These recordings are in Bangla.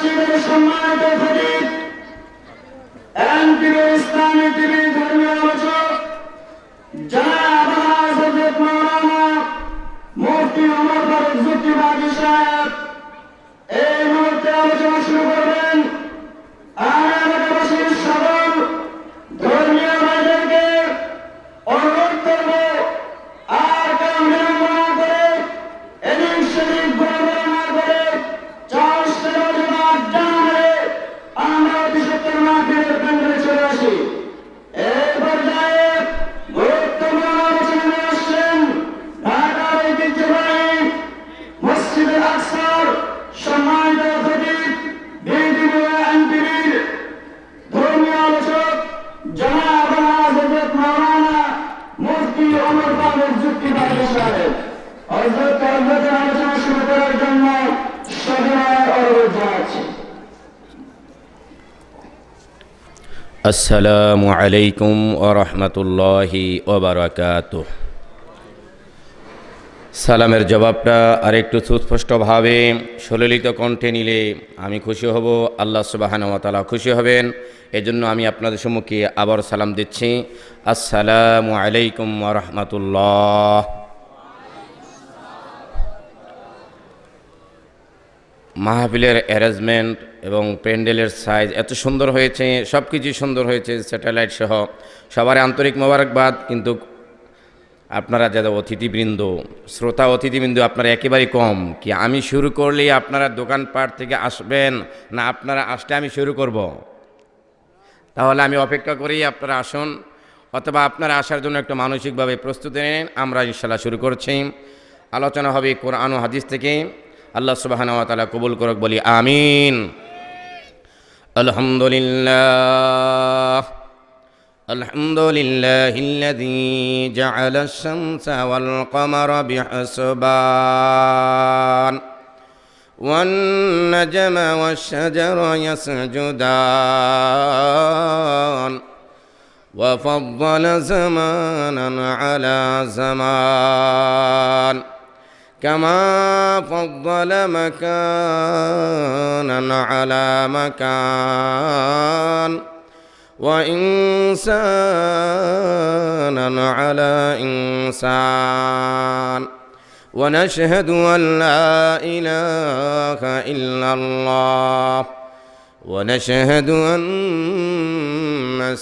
মসজিদের সম্মানিত খতিব এমপি ইসলামী টিভি ধর্মীয় আলোচক জনাব হযরত মাওলানা মুফতি ওমর ফারুক যুক্তিবাদী সাহেব এই মুহূর্তে আলোচনা শুরু করবেন। আর এলাকাবাসীর সকল ধর্মীয় ভাইদেরকে অনুরোধ করব আর কাম বিলম্ব না করে এদিক সেদিক ঘোরাঘুরি না করে আমরা অতি সত্তর মাহফিলের প্যান্ডেলে চলে আসি। এই পর্যায়ে গুরুত্বপূর্ণ আলোচনা নিয়ে আসছেন ঢাকার ঐতিহ্যবাহী মসজিদুল আকসার সম্মানিত খতিব এনটিভির ধর্মীয় আলোচক জনাব হযরত মাওলানা মুফতি ওমর ফারুক যুক্তিবাদী সাহেব। হযরতের আলোচনা শুরু করার জন্য সদয় অনুরোধ জানাচ্ছি। আসসালামু আলাইকুম ওয়া রাহমাতুল্লাহি ওয়া বারাকাতুহু। সালামের জবাবটা আরেকটু সুস্পষ্টভাবে সুললিত কণ্ঠে নিলে আমি খুশি হব, আল্লাহ সুবহানাহু ওয়া তাআলা খুশি হবেন। এজন্য আমি আপনাদের সম্মুখে আবার সালাম দিচ্ছি। আসসালামু আলাইকুম ওয়া রাহমাতুল্লাহ। মাহফিলের অ্যারেঞ্জমেন্ট এবং প্যান্ডেলের সাইজ এত সুন্দর হয়েছে, সব কিছুই সুন্দর হয়েছে, স্যাটেলাইট সহ সবার আন্তরিক মোবারকবাদ। কিন্তু আপনারা যারা অতিথিবৃন্দ, শ্রোতা অতিথিবৃন্দ, আপনারা একেবারেই কম। কি আমি শুরু করলেই আপনারা দোকানপাট থেকে আসবেন, না আপনারা আসলে আমি শুরু করব? তাহলে আমি অপেক্ষা করেই আপনারা আসুন, অথবা আপনারা আসার জন্য একটু মানসিকভাবে প্রস্তুতি নিন। আমরা ইনশাআল্লাহ শুরু করছি। আলোচনা হবে কোরআন ও হাদিস থেকে। আল্লাহ সুবহানাহু ওয়া তাআলা কবুল করুক, বলি আমিন। আলহামদুলিল্লাহ আলহামদুলিল্লাহিল্লাযী জাআলাশ শামসা ওয়াল কমারা বিহিসবান ওয়ান নাজমা ওয়াশ শাজারা ইয়াসজুদান ওয়া ফাদ্দালা জামানান আলা জামান كما فضل مكانا على مكان وإنسانا على إنسان ونشهد أن لا إله إلا الله ونشهد أن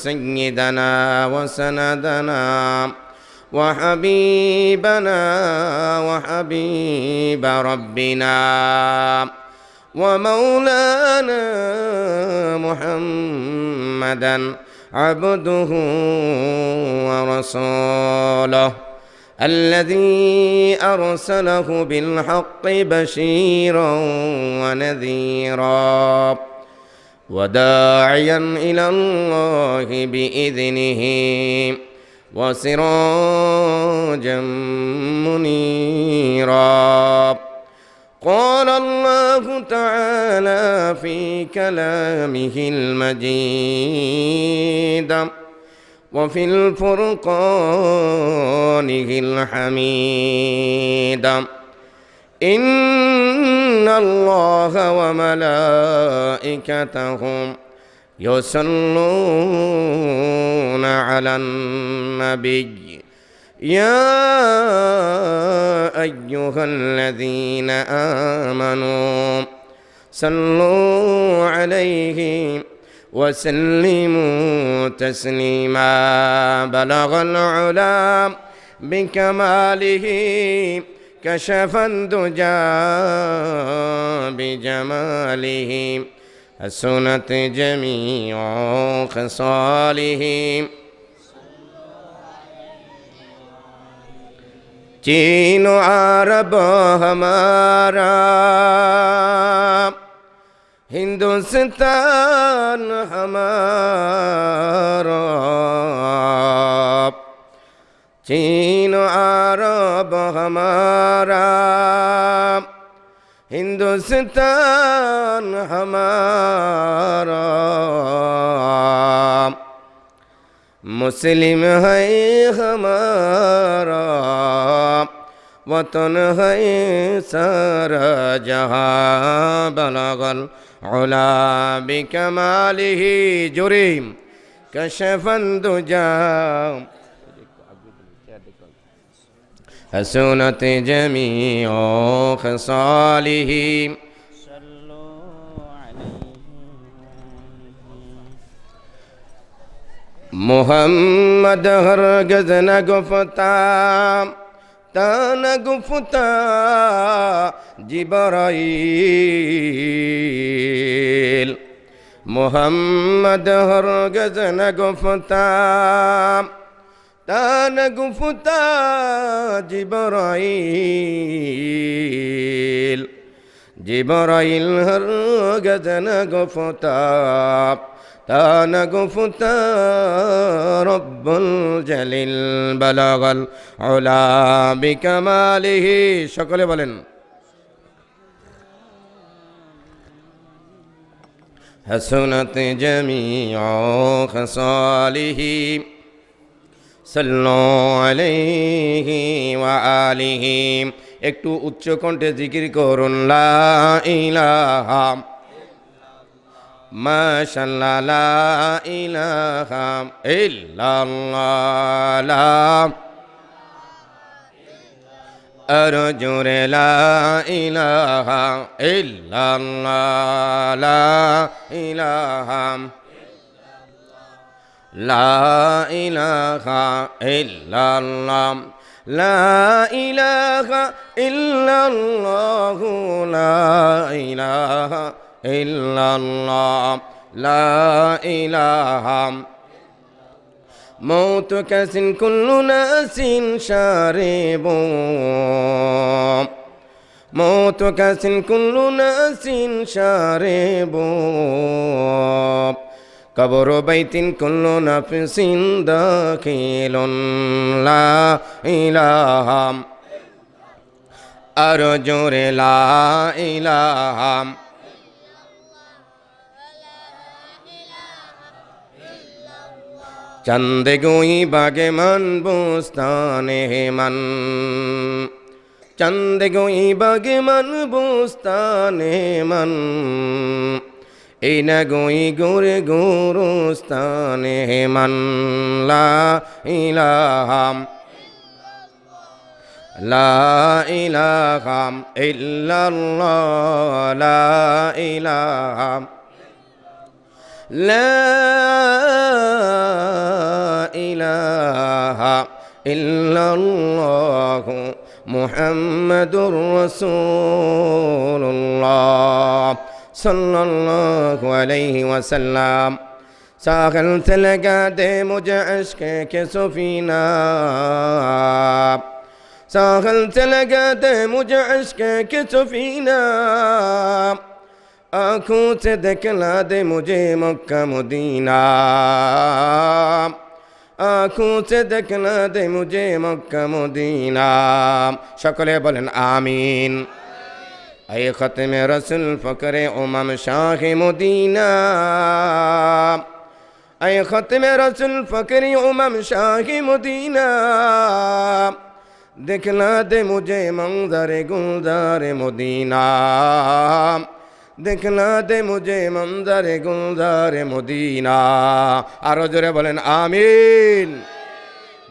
سيدنا وسندنا وحبيبنا وحبيب ربنا ومولانا محمدا عبده ورسوله الذي أرسله بالحق بشيرا ونذيرا وداعيا إلى الله بإذنه وسراجا منيرا. قال الله تعالى في كلامه المجيد وفي الفرقانه الحميد إن الله وملائكته يصلون على النبي يا أيها الذين آمنوا صلوا عليه وسلموا تسليما. بلغ العلا بكماله كشف الدجى بجماله حسنت جميع خصاله. चीन अरब हमारा हिंदुस्तान हमारा चीन अरब हमारा हिंदुस्तान हमारा मुस्लिम है हमारा वतन है सारा जहां बलगल उला बिकमालिही जुरीम कशफन दुजा हसनत जमीओ खसालिही मोहम्मद हरगज़ न गुफ्ता तान गुफ्ता जिब्राईल मोहम्मद हरगज़ न गुफ्ता तान गुफ्ता जिब्राईल जिब्राईल हरगज़ न गुफ्ता तान गुफ्ता रब्बुल जलील बलगल उला बिकमालिही সকলে বলেন हसनत जमीउ खसालिही सल्लु अलैहि वा आलिहि একটু উচ্চ কণ্ঠে জিকির করুন লা ইলাহা মাশাআল্লাহ লা ইলাহা ইল্লাল্লাহ লা আরো জোরে লা ইলাহা ইল্লাল্লাহ লা ইলাহা লা ইলাহা ইল্লাল্লাহ লা ইলাহা ইল্লাল্লাহ লা ইলাহা ইল্লাল্লাহ লা ইলাহা মৌত কাসিন কুল্লু নাসিন শারিবু মৌত কাসিন কুল্লু নাসিন শারিবু কবর বাইতিন কুল্লু নাফসিন দাখিলুন লা ইলাহা আরো জোরে লা ইলাহা चंद गोई बागे मन बुस्ताने मन चंद गोई बागे मन बुस्ताने मन इन गोई गोरे गोरुस्ताने मन ला इलाहा इल्लल्लाह ला इलाहा لا إله إلا الله محمد رسول الله صلى الله عليه وسلم ساخلت لگا دے مجھے عشق کے سفینہ ساخلت لگا دے مجھے عشق کے سفینہ आँखों से दिखला दे मुझे मक्का मदीना आँखों से दिखला दे मुझे मक्का मदीना সকলে বলেন আমিন ऐ ख़त्म रसूल फ़क्रे उमम शाह मदीना ऐ ख़त्म रसूल फ़क्रे उमम शाह मदीना दिखला दे मुझे मंज़र गुलजार मदीना देखना दे मुझे मंजर गुलजार मदीना आरो जोरे बोलें आमीन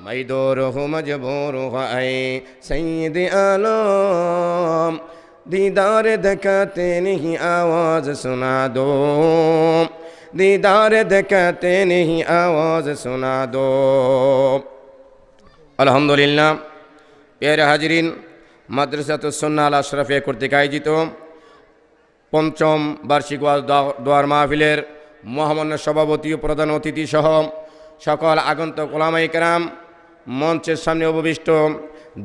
मैं दूर हूँ मजबूर हूँ ऐ सैयद आलम दीदार दिखाते नहीं आवाज़ सुना दो दीदार दिखाते नहीं आवाज़ सुना दो अल्हम्दुलिल्लाह प्यारे हाजिरीन মাদ্রাসাতুস সুন্নাহ আল আশরাফিয়া কর্তৃক আয়োজিত পঞ্চম বার্ষিক ওয়াজ দোয়ার মাহফিলের মহামান্য সভাপতি ও প্রধান অতিথি সহ সকল আগন্তুক ওলামায়ে কেরাম মঞ্চের সামনে উপবিষ্ট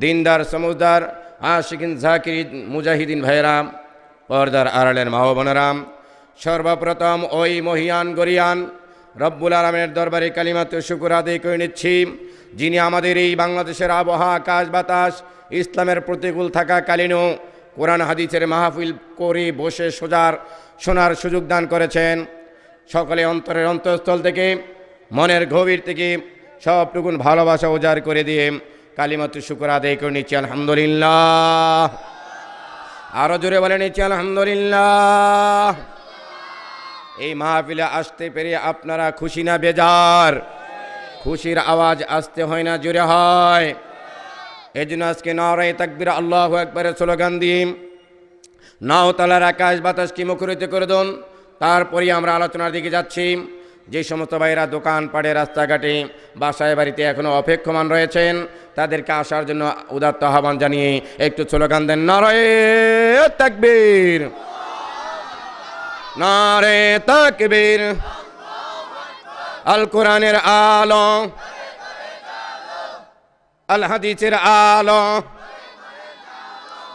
দিনদার সমুজদার আশিকিন জাকিরিন মুজাহিদিন ভাইরা পর্দার আড়ালের মা ও বোনেরা সর্বপ্রথম ওই মহিয়ান গরিয়ান রব্বুল আলামিনের দরবারে কালিমাতে শুকর আদায় করে নিচ্ছি যিনি আমাদের এই বাংলাদেশের আবহাওয়া আকাশ বাতাস ইসলামের প্রতিকূল থাকাকালীনও কোরআন হাদিসের মাহফিল করে বসে শোনার সুযোগ দান করেছেন সকলে অন্তরের অন্তঃস্থল থেকে মনের গভীর থেকে সবটুকুন ভালোবাসা উজাড় করে দিয়ে কালিমাতু শুকর আদায় করে নিচ্ছি আলহামদুলিল্লাহ। আরো জোরে বলে নিচ্ছি আলহামদুলিল্লাহ। এই মাহফিলে আসতে পেরে আপনারা খুশি না বেজার? খুশির আওয়াজ আসতে হয় না জোরে হয়? এই জন্য আজকে নারায়ে তাকবীর আল্লাহু আকবারের স্লোগান দিয়ে নাও তালার আকাশ বাতাসকে মুখরিত করে দেন। তারপরে আমরা আলোচনার দিকে যাচ্ছি। যে সমস্ত ভাইরা দোকান পাড়ে রাস্তাঘাটে বাসায় বাড়িতে এখনো অপেক্ষমান রয়েছেন তাদেরকে আসার জন্য উদাত্ত আহ্বান জানিয়ে একটু স্লোগান দেন, নারায়ে তাকবীর, নারায়ে তাকবীর। আল কোরআনের আলো, আল হাদিসের আলো,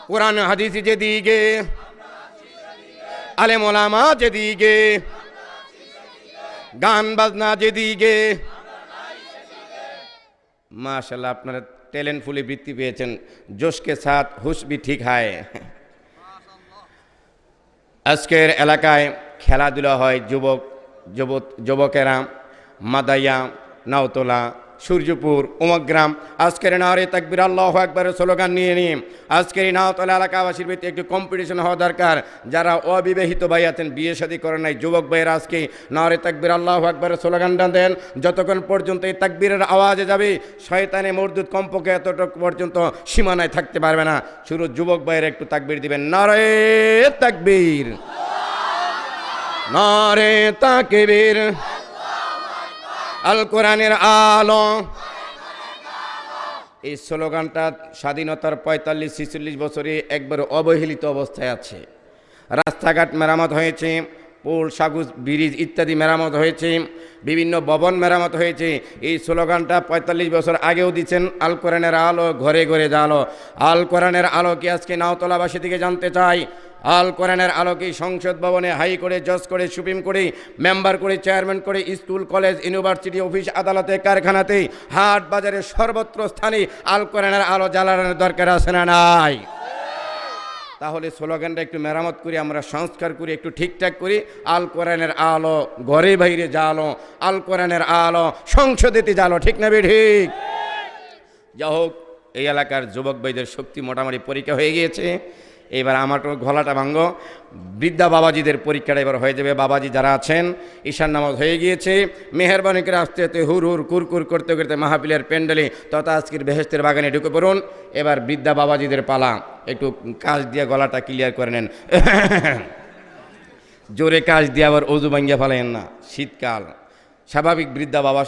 কোরআন হাদিস যেদিকে, আলেম ওলামা যেদিকে, গান বাজনা যেদিকে। মাশাআল্লাহ, আপনারা ট্যালেন্টফুলি বৃত্তি পেয়েছেন। জোশকে সাথ হুশ ভি ঠিক হায়। আজকের এলাকায় খেলাধুলা হয়, যুবকেরা মাদাইয়া, নাওতলা, সূর্যপুর, উমগ্রাম। আজকের নারায়ে তাকবীর আল্লাহু আকবারের স্লোগান নিয়ে আজকের এই নাওতলা এলাকাবাসীর ভিতরে একটু কম্পিটিশন হওয়া দরকার। যারা অবিবাহিত ভাই আছেন, বিয়ে শাদী করেন নাই, যুবক ভাইয়েরা আজকে নারায়ে তাকবীর আল্লাহু আকবারের স্লোগানটা দেন। যতক্ষণ পর্যন্ত এই তাকবীরের আওয়াজে যাবে শয়তানে মরদুদ কম্পকে এতটুকু পর্যন্ত সীমানায় থাকতে পারবে না। শুরু যুবক ভাইয়েরা একটু তাকবীর দিবেন, নারায়ে তাকবীর, নারায়ে তাকবীর। আল কোরআনের আলো। এই স্লোগানটা স্বাধীনতার 45-46 বছরে একবার অবহেলিত অবস্থায় আছে। রাস্তাঘাট মেরামত হয়েছে, পোল, সাগুজ, ব্রিজ ইত্যাদি মেরামত হয়েছে, বিভিন্ন ভবন মেরামত হয়েছে। এই স্লোগানটা 45 বছর আগেও দিচ্ছেন, আল কোরআনের আলো ঘরে ঘরে জালো। আল কোরআনের আলো কি আজকে নাওতলাবাসী থেকে জানতে চাই। আল কোরআনের আলোকে সংসদ ভবনে, হাই করে, জজ করে, সুপ্রিম করে, মেম্বার করে, চেয়ারম্যান করে, স্কুল, কলেজ, ইউনিভার্সিটি, অফিস, আদালতে, কারখানাতে, হাট বাজারে সর্বত্র স্থানে আল কোরআনের আলো জ্বালানোর দরকার আছে না নাই? তাহলে স্লোগানটা একটু মেরামত করি, আমরা সংস্কার করি, একটু ঠিকঠাক করি। আল কোরআনের আলো ঘরে বাইরে জালো, আল কোরআনের আলো সংসদেতে জালো, ঠিক না বে ঠিক? যা হোক, এই এলাকার যুবক ভাইদের শক্তি মোটামুটি পরীক্ষা হয়ে গিয়েছে। এবার আমার গলাটা ভাঙ্গ। বৃদ্ধা বাবাজিদের পরীক্ষাটা এবার হয়ে যাবে। বাবাজি যারা আছেন, ঈশান নামাজ হয়ে গিয়েছে, মেহরবানি করে আস্তে আস্তে হুর হুর কুরকুর করতে করতে মাহফিলের প্যান্ডেলে তথা আজকের বেহেশতের বাগানে ঢুকে পড়ুন। এবার বৃদ্ধা বাবাজিদের পালা। একটু কাজ দিয়ে গলাটা ক্লিয়ার করে নেন। জোরে কাজ দিয়ে আবার অজু ভাঙ্গিয়া ফেলেন না, শীতকাল। স্বাভাবিক বৃদ্ধা বাবা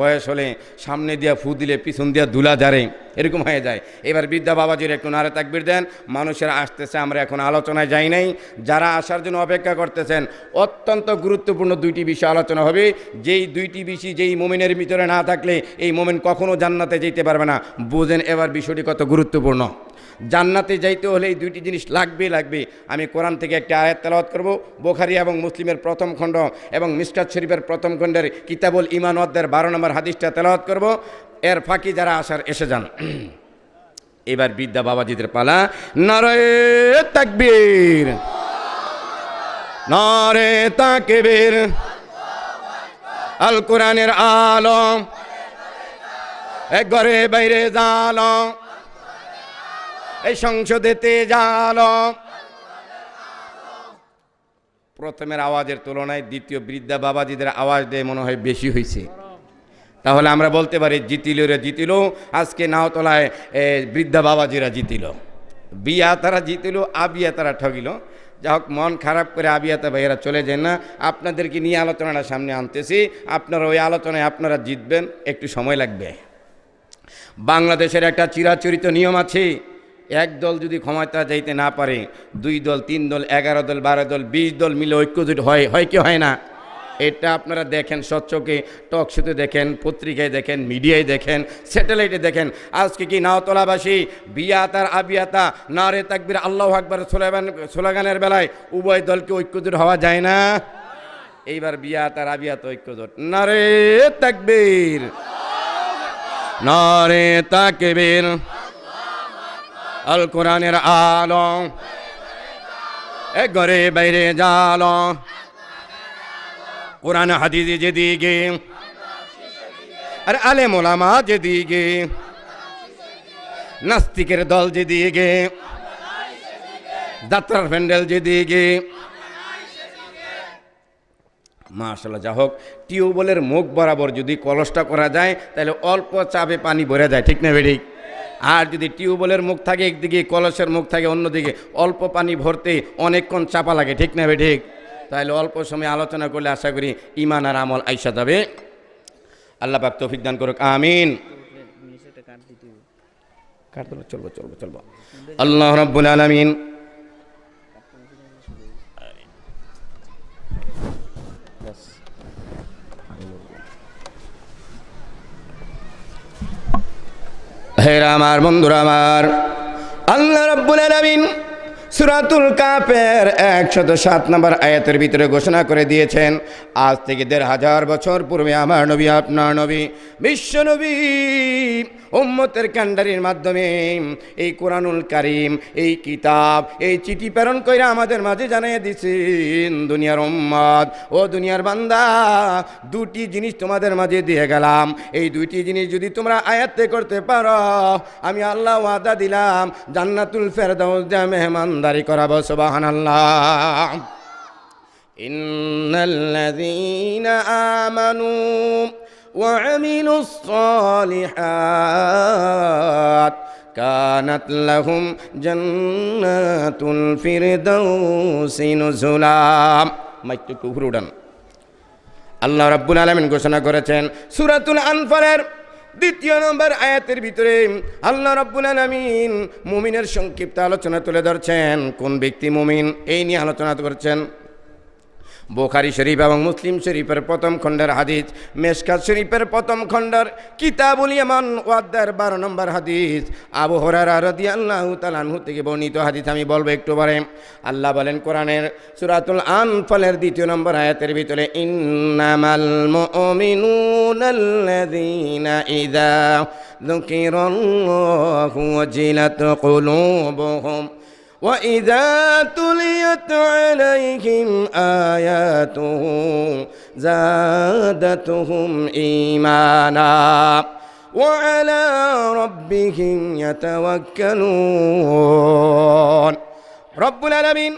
বয়স হলে সামনে দিয়া ফু দিলে পিছন দিয়া দুলা ঝাড়ে, এরকম হয়ে যায়। এবার বৃদ্ধা বাবাজির একটু নারে তাকবীর দেন। মানুষেরা আসতেছে, আমরা এখন আলোচনায় যাই নাই। যারা আসার জন্য অপেক্ষা করতেছেন, অত্যন্ত গুরুত্বপূর্ণ দুইটি বিষয় আলোচনা হবে। যেই দুইটি বিষয় যেই মোমেনের ভিতরে না থাকলে এই মোমেন কখনো জান্নাতে যেতে পারবে না। বুঝেন এবার বিষয়টি কত গুরুত্বপূর্ণ। জান্নাতে যাইতে হলে এই দুইটি জিনিস লাগবে। আমি কোরআন থেকে একটা আয়াত তেলাওয়াত করব, বুখারী এবং মুসলিমের প্রথম খণ্ড এবং মিশকাত শরীফের প্রথম খণ্ডের কিতাবুল ঈমান অধ্যায়ের 12 নম্বর হাদিসটা তেলাওয়াত করব। এর ফাঁকি যারা আসার এসে যান। এবার বৃদ্ধা বাবাজিদের পালা। নারায়ে তাকবীর, নারায়ে তাকবীর। আল কোরআনের আলো ঘরে বাইরে জালো, এই সংসদেতে জালো। প্রথমের আওয়াজের তুলনায় দ্বিতীয় বৃদ্ধা বাবাজিদের আওয়াজ দিয়ে মনে হয় বেশি হয়েছে। তাহলে আমরা বলতে পারি জিতিলরা জিতিল। আজকে নাওতলায় বৃদ্ধা বাবাজিরা জিতিল, বিয়া তারা জিতিল, আবিয়া তারা ঠগিল। যা হোক, মন খারাপ করে আবিয়াতা ভাইয়েরা চলে যায় না। আপনাদেরকে নিয়ে আলোচনাটা সামনে আনতেছি। আপনারা ওই আলোচনায় আপনারা জিতবেন, একটু সময় লাগবে। বাংলাদেশের একটা চিরাচরিত নিয়ম আছে, এক দল যদি ক্ষমতা যাইতে না পারে, 2 দল, 3 দল, 11 দল, 12 দল, 20 দল মিলে ঐক্যজোট হয় কি হয় না? এটা আপনারা দেখেন, স্বচ্ছকে টক শোতে দেখেন, পত্রিকায় দেখেন, মিডিয়ায় দেখেন, স্যাটেলাইটে দেখেন। আজকে কি নাওতলাবাসী বিয়াত আর আবিয়াতা নারে তাকবীর আল্লাহু আকবার স্লোগানের বেলায় উভয় দলকে ঐক্যজোট হওয়া যায় না? এইবার বিয়াত আর আবিয়াত ঐক্যজোট। নারে তাকবীর, নারে তাকবীর। আল কোরআনের আলো ঘরে বাইরে জালো, কোরআন হাদিস যেদিকে আর আলেম ওলামা যেদিকে, নাস্তিকের দল যেদিকে, যাত্রার প্যান্ডেল যেদিকে, মাশাআল্লাহ। যা হোক, টিউবওয়েলের মুখ বরাবর যদি কলসটা করা যায় তাহলে অল্প চাপে পানি ভরে যায়, ঠিক না বেঠিক? আর যদি টিউবওয়েলের মুখ থাকে একদিকে, কলসের মুখ থাকে অন্যদিকে, অল্প পানি ভরতে অনেকক্ষণ চাপা লাগে, ঠিক না বেঠিক? তাহলে অল্প সময় আলোচনা করলে আশা করি ঈমান আর আমল আইসা যাবে। আল্লাহ পাক তৌফিক দান করুক, আমিন। চলবো। আল্লাহ রাব্বুল আলামিন হেরা আমার বন্ধুরা আমার, আল্লাহ রাব্বুল আলামিন সূরাতুল কাফের 107 নম্বর আয়াতের ভিতরে ঘোষণা করে দিয়েছেন, আজ থেকে 1500 বছর পূর্বে আমার নবী, আপনার নবী, বিশ্ব নবী উম্মতের কান্ডারির মাধ্যমে এই কোরআনুল কারীম, এই কিতাব, এই চিঠি প্রেরণ করে আমাদের মাঝে জানিয়ে দিয়েছেন, দুনিয়ার উম্মত ও দুনিয়ার বান্দা, দুটি জিনিস তোমাদের মাঝে দিয়ে গেলাম। এই দুইটি জিনিস যদি তোমরা আয়াত্তে করতে পারো, আমি আল্লাহ ওয়াদা দিলাম জান্নাতুল ফেরদাউস দিয়ে মেহমানদারি করাবো। সুবহানাল্লাহ। ইন্নাল্লাযীনা আমানু ওয়া আমিলুস সালিহাত কানাত লাহুম জান্নাতুল ফিরদাউসি নুজুলা। মাইকটু উপরে উঠান। আল্লাহ রাব্বুল আলামিন ঘোষণা করেছেন সূরাতুল আনফালের 2 নম্বর আয়াতের ভিতরে আল্লাহ রাব্বুল আলামিন মুমিনের সংক্ষিপ্ত আলোচনা তুলে ধরছেন। কোন ব্যক্তি মুমিন এই নিয়ে আলোচনা করছেন। বুখারী শরীফ এবং মুসলিম শরীফের প্রথম খণ্ডের হাদিস, মেশকাত শরীফের প্রথম খণ্ডের কিতাবুল ঈমান অধ্যায়ের 12 নম্বর হাদিস, আবু হুরায়রা রাদিয়াল্লাহু তাআলা আনহু থেকে বর্ণিত হাদিস আমি বলবো একটু পরে। আল্লাহ বলেন কোরআনের সূরাতুল আনফালের 2 নম্বর আয়াতের ভিতরে, ইন্নামাল মুমিনুনাল্লাযীনা ইযা যুকিরাল্লাহু ওয়াজিলাত কুলুবুহুম وَإِذَا تُلِيَتْ عَلَيْهِمْ آيَاتُهُ زَادَتْهُمْ إِيمَانًا وَعَلَى رَبِّهِمْ يَتَوَكَّلُونَ। রব্বুল আলামিন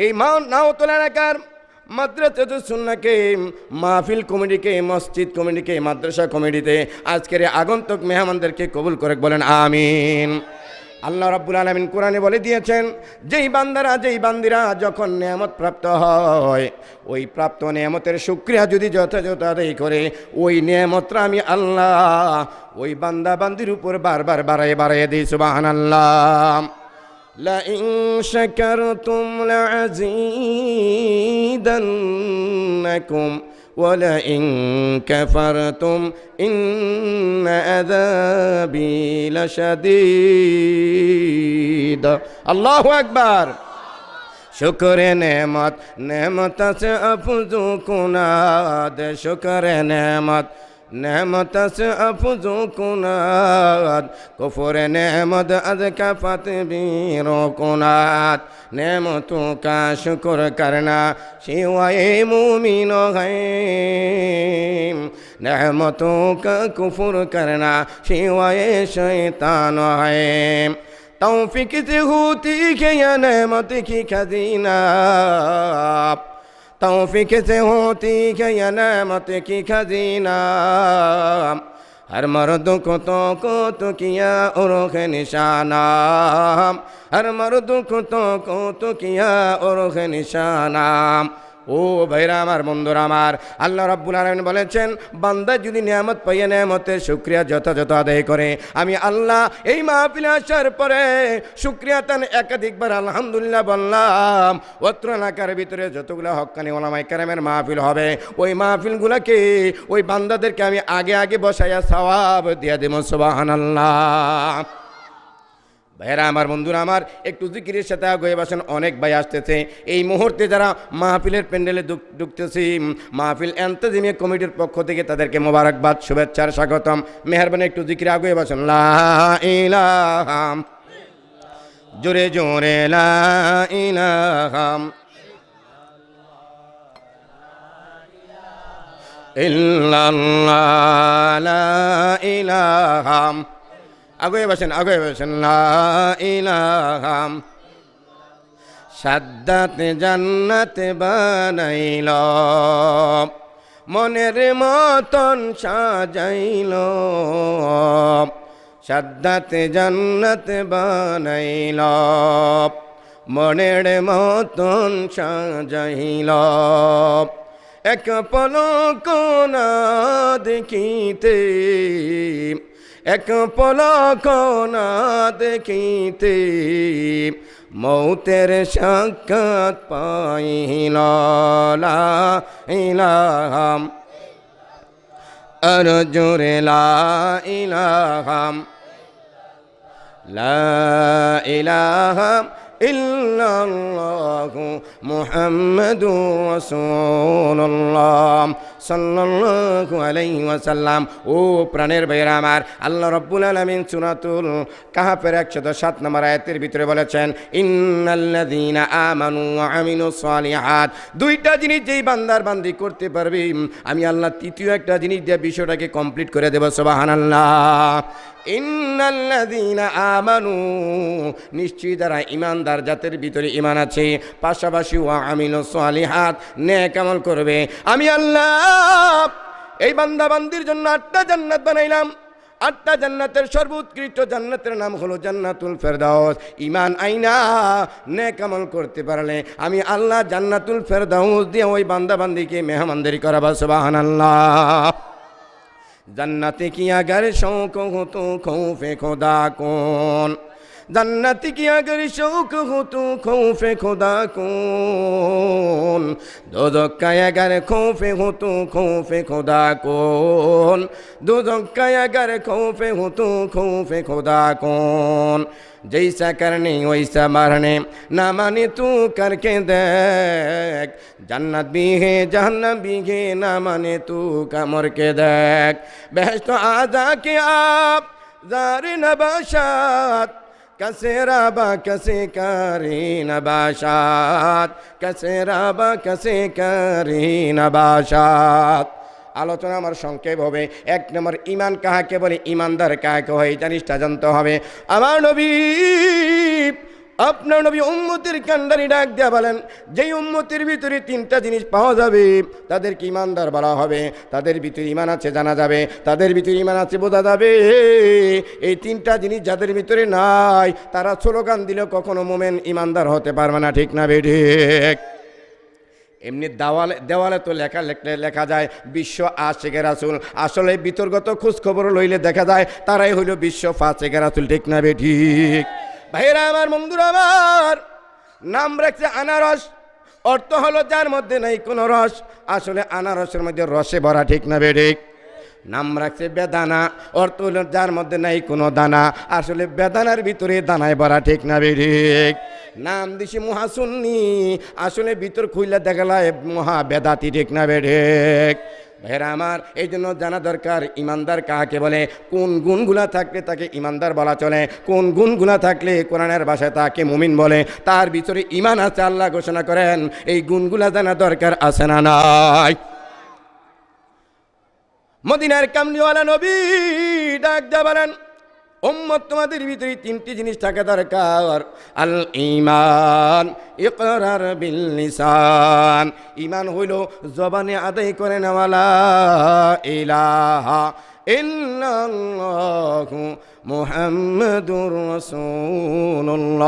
এই নাওতলা এলাকার মাদ্রাসাতুস সুন্নাহকে, মাহফিল কমিটিকে, মসজিদ কমিটিকে, মাদ্রাসা কমিটিতে আজকের আগন্তুক মেহমানদেরকে কবুল করে বলেন আমিন। আল্লাহ রাব্বুল আলামিন কোরআনে বলে দিয়েছেন, যেই বান্দারা, যেই বান্দিরা যখন নেয়ামত প্রাপ্ত হয়, ওই প্রাপ্ত নেয়ামতের শুকরিয়া যদি যথাযথ আদায় করে, ওই নেয়ামতটা আমি আল্লাহ ওই বান্দা বান্দির উপর বারবার বাড়াইয়ে দিই। সুবহানাল্লাহ। লা ইন শাকারতুম লাযীদান্নাকুম وَلَئِن كَفَرْتُمْ إِنَّ عَذَابِي لَشَدِيدٌ। আল্লাহু আকবার। শুকরে নেমত আছে আফজু কুনাদ, শুকরে নেমত আছে আফজু কুনাদ, কুফরে নেমত আজ কাফাত বীরো কুনাদ, नेमतों का शुक्र करना सिवाए मुमिन है, नेमतों का कुफर करना सिवाए शैतान है। तौफीक से होती है या नेमत की खजीना, तौफीक से होती है या नेमत की खजीना। हर मर्द को तो किया और निशाना, हर मर्द को तो किया और निशाना। ও ভাইরা আমার, বন্ধুরা আমার, আল্লাহ রাব্বুল আলামিন বলেছেন, বান্দা যদি নিয়ামত পাইয়ে নিয়ামতের শুকরিয়া যথাযথ আদায় করে, আমি আল্লাহ এই মাহফিলে আসার পরে শুকরিয়া তান একাধিকবার আলহামদুলিল্লাহ বললাম। অত্র এলাকার ভিতরে যতগুলো হক্কানি ওলামায়ে কেরামের মাহফিল হবে, ওই মাহফিলগুলোকে, ওই বান্দাদেরকে আমি আগে আগে বসাইয়া সওয়াব দিয়া দেব। সুবহানাল্লাহ। ভাইরা আমার, বন্ধুরা আমার, একটু জিকিরের সাথে আগে বসেন। অনেক ভাই আসতেছে এই মুহূর্তে, যারা মাহফিলের প্যান্ডেলে ঢুকতেছি, মাহফিল এন্তেজামিয়া কমিটির পক্ষ থেকে তাদেরকে মোবারকবাদ, শুভেচ্ছার স্বাগতম। মেহরবানি একটু জিকিরে আগে বসেন। লা ইলাহা, জোরে জোরে লা ইলাহা ইল্লাল্লাহ, লা ইলাহা আগে বসেন লা ইলাহা সাদ্দাতে জান্নাতে বানাইল মনের মতন সাজাইল সাদ্দাতে জান্নাতে বানাইল মনের মতন সাজাইল এক পলক না দেখিতে এক পলক না দেখিতে মৌতের সাক্ষাৎ পাইল লা ইলাহা আর জোরে লা ইলাহা ইল্লাল্লাহু মুহাম্মাদুর রাসূলুল্লাহ সাল্লাল্লাহু আলাইহি ওয়াসাল্লাম। ও প্রাণের ভাইরা আমার, আল্লাহ রাব্বুল আলামিন সূরাতুল কাহফের 107 নম্বর আয়াতের ভিতরে বলেছেন, ইন্নাল্লাযীনা আমানু ওয়া আমিলুস সালিহাত। দুইটা জিনিস যেই বান্দার বান্দি করতে পারবে, আমি আল্লাহ তৃতীয় একটা জিনিস দিয়ে বিষয়টাকে কমপ্লিট করে দেব। সুবহানাল্লাহ। ইন্নাল্লাযীনা আমানু, নিশ্চয়ই যারা ঈমানদার, জাতের ভিতরে ঈমান আছে, পাশাপাশি ওয়া আমিলুস সালিহাত, নেক আমল করবে, আমি আল্লাহ এই বান্দা বান্দির জন্য 8টা জান্নাত বানাইলাম। 8টা জান্নাতের সর্বোৎকৃষ্ট জান্নাতের নাম হলো জান্নাতুল ফেরদাউস। ঈমান আইনা নেক আমল করতে পারলে আমি আল্লাহ জান্নাতুল ফেরদাউস দিয়ে ওই বান্দা বান্দিকে মেহমানদারি করাবো। সুবহানাল্লাহ। जन्नत की अगर शौक हो तो खौफे खुदा कौन, जन्नत की अगर शौक हो तो खौफे खुदा कौन, दोज़ख का अगर खौफे हो तो खौफे खुदा कौन, दोज़ख का अगर खौफे हो तो खौफे खुदा कौन। जैसा करने वैसा मरने, ना माने तू करके देख, जन्नत भी है जहन्नम भी है, ना माने तू कमर के देख। बेहश्त आजा के आप जार नबाशात, कसे राबा कसे करी नबाशात, कसे राबा कसे करी नबाशात। আলোচনা আমার সংক্ষেপ হবে। 1 নম্বর, ঈমান কাহাকে বলে, ঈমানদার কাহাকে হয়, জিনিসটা জানতে হবে। আমার নবী, আপনার নবী উম্মতের কান্ডারি ডাক দেয়া বলেন, যেই উম্মতের ভিতরে 3টা জিনিস পাওয়া যাবে তাদেরকে ঈমানদার বলা হবে। তাদের ভিতরে ঈমান আছে জানা যাবে, তাদের ভিতরে ঈমান আছে বোঝা যাবে। এই 3টা জিনিস যাদের ভিতরে নাই, তারা স্লোগান দিলেও কখনো মোমেন ঈমানদার হতে পারবে না। ঠিক না বেঠিক? এমনি দেওয়ালে তো লেখা যায় বিশ্ব আশিকে রাসূল, আসলে বিতর্গত খোঁজ খবর লইলে দেখা যায় তারাই হইল বিশ্ব ফাসিকে রাসূল। ঠিক না বেঠিক? ভাইরা আমার, বন্ধুরা আমার, নাম রাখছে আনারস, অর্থ হলো যার মধ্যে নাই কোনো রস, আসলে আনারসের মধ্যে রসে ভরা। ঠিক না বেঠিক? নাম রাখছে বেদানা, অর্থ হলো যার মধ্যে নাই কোনো দানা, আসলে বেদানার ভিতরে দানায় ভরা। ঠিক না বেঠিক? নাম দিছি মহাসুন্নি, আসলে ভিতর খুইলা দেখালায় মহা বেদাতি। ঠিক না বেঠিক? ভাইরা আমার, এই জন্য জানা দরকার ঈমানদার কাকে বলে, কোন গুণগুলা থাকলে তাকে ঈমানদার বলা চলে, কোন গুণগুলা থাকলে কোরআনের ভাষায় তাকে মুমিন বলে। তার ভিতরে ঈমান আছে, আল্লাহ ঘোষণা করেন। এই গুণগুলা জানা দরকার আছে না নাই? মদিনার কামলিওয়ালা নবী ডাক দিয়া বলেন, উম্মত তোমাদের ভিতরে 3টি জিনিস থাকা দরকার। আল ঈমান ইকরার বিল লিসান, ঈমান হইল জবানে আদায় করে নেওয়া লা ইলাহা ইল্লাল্লাহু মুহাম্মাদুর রাসূলুল্লাহ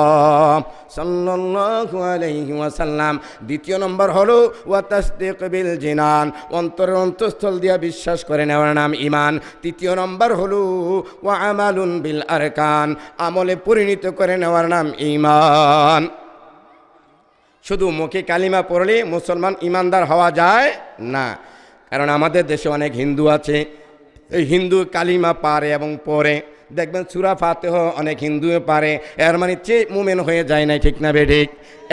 সাল্লাল্লাহু আলাইহি ওয়াসাল্লাম। 2 নম্বর হলো ওয়া তাসদীক বিল জিনান, অন্তরের অন্তঃস্থল দিয়া বিশ্বাস করে নেওয়ার নাম ঈমান। 3 নম্বর হলো ওয়া আমালুন বিল আরকান, আমলে পরিণত করে নেওয়ার নাম ঈমান। শুধু মুখে কালিমা পড়লে মুসলমান ঈমানদার হওয়া যায় না, কারণ আমাদের দেশে অনেক হিন্দু আছে, এই হিন্দু কালিমা পারে এবং পড়ে, দেখবেন সূরা ফাতিহা অনেক হিন্দু পারে, এর মানে সে মুমিন হয়ে যায় নাই। ঠিক না বেঠিক?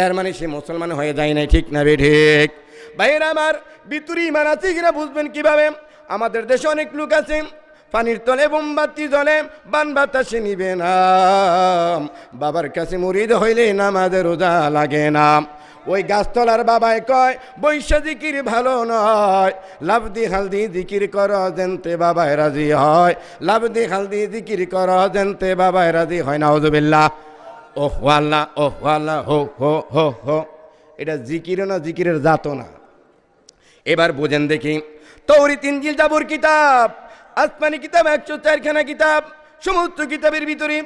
এর মানে সে মুসলমান হয়ে যায় নাই। ঠিক না বেঠিক? ভাইরা আমার, ভিতরে ঈমান আছে কিনা বুঝবেন কিভাবে? আমাদের দেশে অনেক লোক আছে পানির তলে মোমবাতি জ্বলে, বান বাতাসে নিবে না, বাবার কাছে মুরিদ হইলে নামাজে রোজা লাগে না। ওই গাছতলার বাবায় কয় বৈশা জিকির ভালো নয়, লাভদি হালদি জিকির কর জেনতে বাবায় রাজি হয়, লাভদি হালদি জিকির কর জেনতে বাবায় রাজি হয়। নাউজুবিল্লাহ। ওহ আল্লাহ, ওহ আল্লাহ, হো হো হো হো। এটা জিকিরও না, জিকিরের জাতও না। এবার বোঝেন দেখি, তৌরাত ইনজিল জাবুর কিতাব, আসমানি কিতাব 104খানা কিতাব, সমস্ত কিতাবের ভিতরে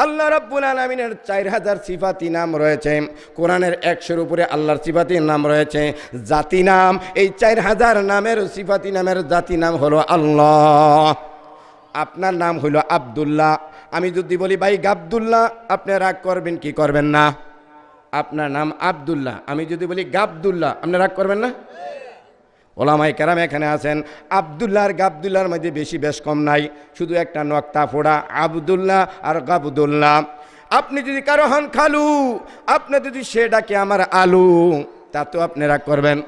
আল্লাহ রাব্বুল আলামিনের 4000 সিফাতি নাম রয়েছে। কোরআনের 100-এর উপরে আল্লাহর সিফাতি নাম রয়েছে, জাতি নাম। এই 4000 নামের সিফাতি নামের জাতি নাম হলো আল্লাহ। আপনার নাম হলো আব্দুল্লাহ। আমি যদি বলি ভাই গাবদুল্লাহ, আপনি রাগ করবেন কি করবেন না? আপনার নাম আব্দুল্লাহ, আমি যদি বলি গাবদুল্লাহ, আপনি রাগ করবেন না? ওলামাই কেরাম এখানে আছেন, আব্দুল্লাহ আর গাবদুল্লাহর মধ্যে বেশ কম নাই, শুধু একটা নক্তা ফোড়া, আব্দুল্লাহ আর গাবদুল্লাহ। আপনি যদি কারো হন খালু, আপনি যদি সে ডাকে আমার আলু, তা তো আপনি রাগ করবেন।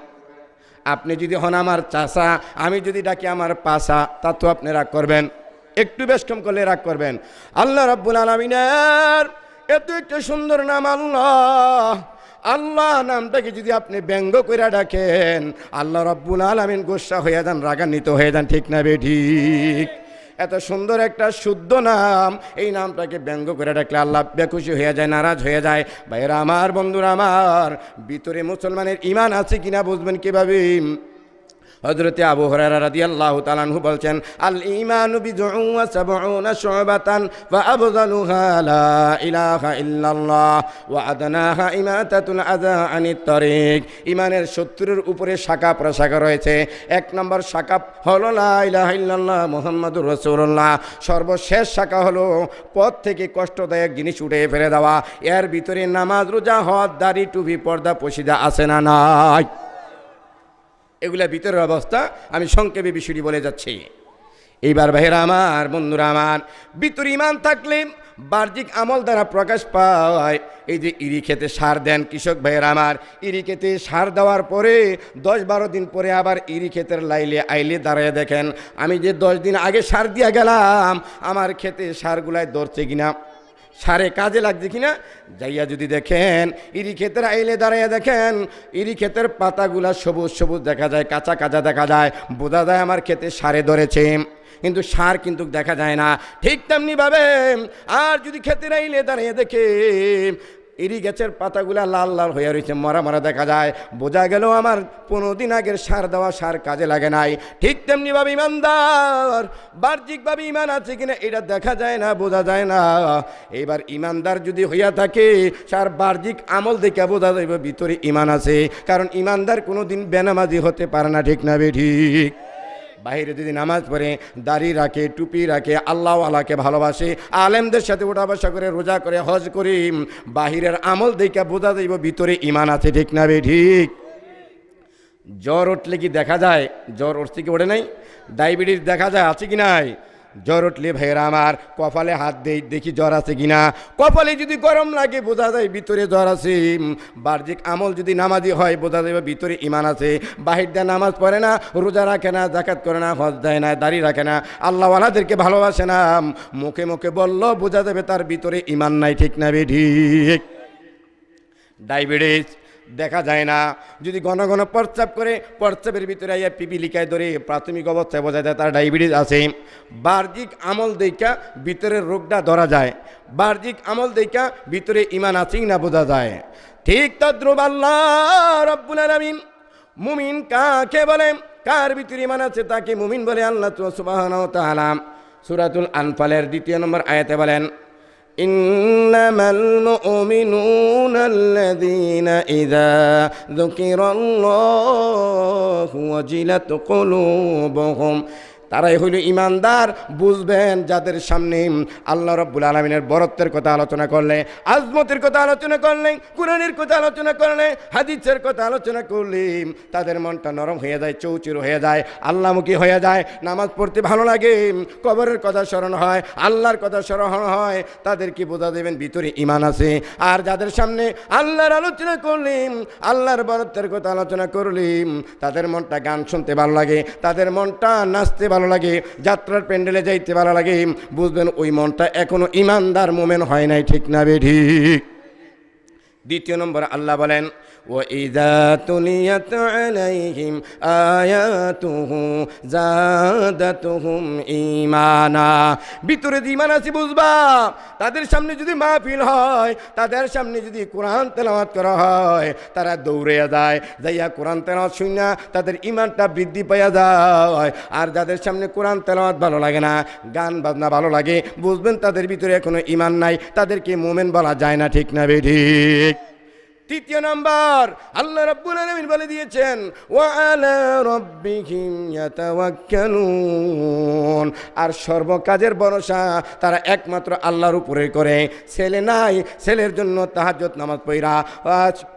আপনি যদি হন আমার চাচা, আমি যদি ডাকি আমার পাশা, তা তো আপনি রাগ করবেন। একটু বেশ কম করলে রাগ করবেন। আল্লাহ রাব্বুল আলামিনের এত একটা সুন্দর নাম আল্লাহ। আল্লাহ নামটাকে যদি আপনি ব্যঙ্গ করে ডাকেন, আল্লাহ রাব্বুল আলামিন গোসা হয়ে যান, রাগান্বিত হয়ে যান, ঠিক না বেঠিক? এত সুন্দর একটা শুদ্ধ নাম, এই নামটাকে ব্যঙ্গ করে ডাকলে আল্লাহ বেখুশি হয়ে যায়, নারাজ হয়ে যায়। ভাইরা আমার, বন্ধুরা আমার, ভিতরে মুসলমানের ঈমান আছে কিনা বুঝবেন কিভাবে? হযরতে আবু হুরায়রা রাদিয়াল্লাহু তাআলা আনহু বলছেন, আল ঈমানু বিদউন ওয়া সাবউনা শুবাতান ওয়া আফযালুহা লা ইলাহা ইল্লাল্লাহ ওয়া আদনাহা ইমাতাতুল আযা আনিত তারিক। ঈমানের 70-এর উপরে শাখা প্রশাখা রয়েছে। 1 নম্বর শাখা হলো লা ইলাহা ইল্লাল্লাহ মুহাম্মাদুর রাসূলুল্লাহ। সর্বশেষ শাখা হলো পথ থেকে কষ্টদায়ক জিনিস উঠে ফেলে দেওয়া। এর ভিতরে নামাজ, রোজা, হজ, দাড়ি, টুপি, পর্দা, পশিদা আছে না নাই? এগুলা ভিতরের অবস্থা, আমি সংক্ষেপে বিষয়টি বলে যাচ্ছি। এইবার ভাইয়েরা আমার, বন্ধুরা আমার, ভিতরে ঈমান থাকলে বাহ্যিক আমল দ্বারা প্রকাশ পায়। এই যে ইরি খেতে সার দেন কৃষক ভাইয়েরা আমার, ইরি খেতে সার দেওয়ার পরে 10-12 দিন পরে আবার ইরি ক্ষেতের লাইলে আইলে দাঁড়ায় দেখেন, আমি যে 10 দিন আগে সার দিয়ে গেলাম, আমার খেতে সারগুলায় ধরছে কিনা, সারে কাজে লাগছে কিনা। যাইয়া যদি দেখেন, ইরি ক্ষেতের আইলে দাঁড়াইয়া দেখেন, ইরি ক্ষেতের পাতাগুলা সবুজ সবুজ দেখা যায়, কাঁচা কাঁচা দেখা যায়, বোঝা যায় আমার ক্ষেতে সারে ধরেছে, কিন্তু সার কিন্তু দেখা যায় না। ঠিক তেমনি ভাবে আর যদি ক্ষেতের আইলে দাঁড়িয়ে দেখে ইরি গাছের পাতাগুলা লাল লাল হয়ে রয়েছে, মরা মরা দেখা যায়, বোঝা গেল আমার 15 দিন আগের সার দেওয়া সার কাজে লাগে নাই। ঠিক তেমনি ভাবে ইমানদার, বাহ্যিকভাবে ইমান আছে কিনা এটা দেখা যায় না, বোঝা যায় না। এবার ইমানদার যদি হইয়া থাকে, সার বাহ্যিক আমল দেখে বোঝা যাবে ভিতরে ইমান আছে, কারণ ইমানদার কোনোদিন বেনামাজি হতে পারে না, ঠিক না বেঠিক? বাহিরে যদি নামাজ পড়ে, দাড়ি রাখে, টুপি রাখে, আল্লাহ আল্লাহকে ভালোবাসে, আলেমদের সাথে ওঠা বসা করে, রোজা করে, হজ করি, বাহিরের আমল দেখে বোঝা যাইব ভিতরে ঈমান আছে, ঠিক না বেঠিক? জ্বর উঠলে কি দেখা যায়? জ্বর উঠছে কি ওঠে নাই? ডায়াবেটিস দেখা যায়, আছে কি নাই? জ্বর উঠলে ভাইয়েরা আমার কপালে হাত দেই, দেখি জ্বর আছে কিনা। কপালে যদি গরম লাগে বোঝা যায় ভিতরে জ্বর আছে। বাহ্যিক আমল যদি নামাজি হয়, বোঝা যাবে ভিতরে ঈমান আছে। বাহির দিয়ে নামাজ পড়ে না, রোজা রাখে না, যাকাত করে না, হজ দেয় না, দাড়ি রাখে না, আল্লাহওয়ালাদেরকে ভালোবাসে না, মুখে মুখে বললো বোঝা যাবে তার ভিতরে ঈমান নাই, ঠিক না বেঠিক? ডায়াবেটিস দেখা যায় না, যদি ঘন ঘন প্রস্রাব করে, প্রস্রাবের ভিতরে আইয়া পিপিলিকায় ধরে, প্রাথমিক অবস্থায় বোঝা যায় তার ডায়াবেটিস আছে। বাহ্যিক আমল দেখা ভিতরের রোগটা ধরা যায়, বাহ্যিক আমল দেখা ভিতরে ঈমান আছে না বোঝা যায়। ঠিক তদ্রূপ আল্লাহ রাব্বুল আলামিন মুমিন কাকে বলে, কার ভিতরে ঈমান আছে তাকে মুমিন বলে। আল্লাহ সুবহানাহু ওয়া তাআলা সূরাতুল আনফালের 2 নম্বর আয়াতে বলেন, ইন্নামাল মুমিনুনা আল্লাযীনা ইযা যুকিরাল্লাহু ওয়াজিলাত কুলুবুহুম। তারাই হইল ইমানদার। বুঝবেন যাদের সামনে আল্লাহ রাব্বুল আলামিনের বরত্বের কথা আলোচনা করলে, আজমতের কথা আলোচনা করলে, কোরআনের কথা আলোচনা করলে, হাদিসের কথা আলোচনা করলে তাদের মনটা নরম হয়ে যায়, চৌচির হয়ে যায়, আল্লাহমুখী হয়ে যায়, নামাজ পড়তে ভালো লাগে, কবরের কথা স্মরণ হয়, আল্লাহর কথা স্মরণ হয়, তাদেরকে বোঝা দেবেন ভিতরে ঈমান আছে। আর যাদের সামনে আল্লাহর আলোচনা করলে, আল্লাহর বরত্বের কথা আলোচনা করলে তাদের মনটা গান শুনতে ভালো লাগে, তাদের মনটা নাচতে ভালো লাগে, যাত্রার প্যান্ডেলে যাইতে ভালো লাগে, বুঝবেন ওই মনটা এখনো ইমানদার মোমেন হয় নাই, ঠিক না বেঠিক? দ্বিতীয় নম্বর আল্লাহ বলেন ওয়াইযা তুলিয়াত আলাইহিম আয়াতুহু যাদাতুহুম ঈমানা। ভিতরে যে ঈমান আছে বুঝবা, তাদের সামনে যদি মাহফিল হয়, তাদের সামনে যদি কোরআন তেলাওয়াত করা হয়, তারা দৌড়ে যায়, যাইয়া কোরআন তেলাওয়াত শুনিয়া তাদের ঈমানটা বৃদ্ধি পাইয়া যায়। আর যাদের সামনে কোরআন তেলাওয়াত ভালো লাগে না, গান বাজনা ভালো লাগে, বুঝবেন তাদের ভিতরে এখনো ঈমান নাই, তাদেরকে মুমিন বলা যায় না, ঠিক না বেঠিক? তৃতীয় নাম্বার আল্লাহ রাব্বুল আলামিন বলে দিয়েছেন ওয়া আলা রাব্বিহিম ইয়াতাওয়াক্কালুন। আর সর্বকাজের ভরসা তারা একমাত্র আল্লাহর উপরে করে। ছেলে নাই, ছেলের জন্য তাহাজ্জুদ নামাজ পড়া,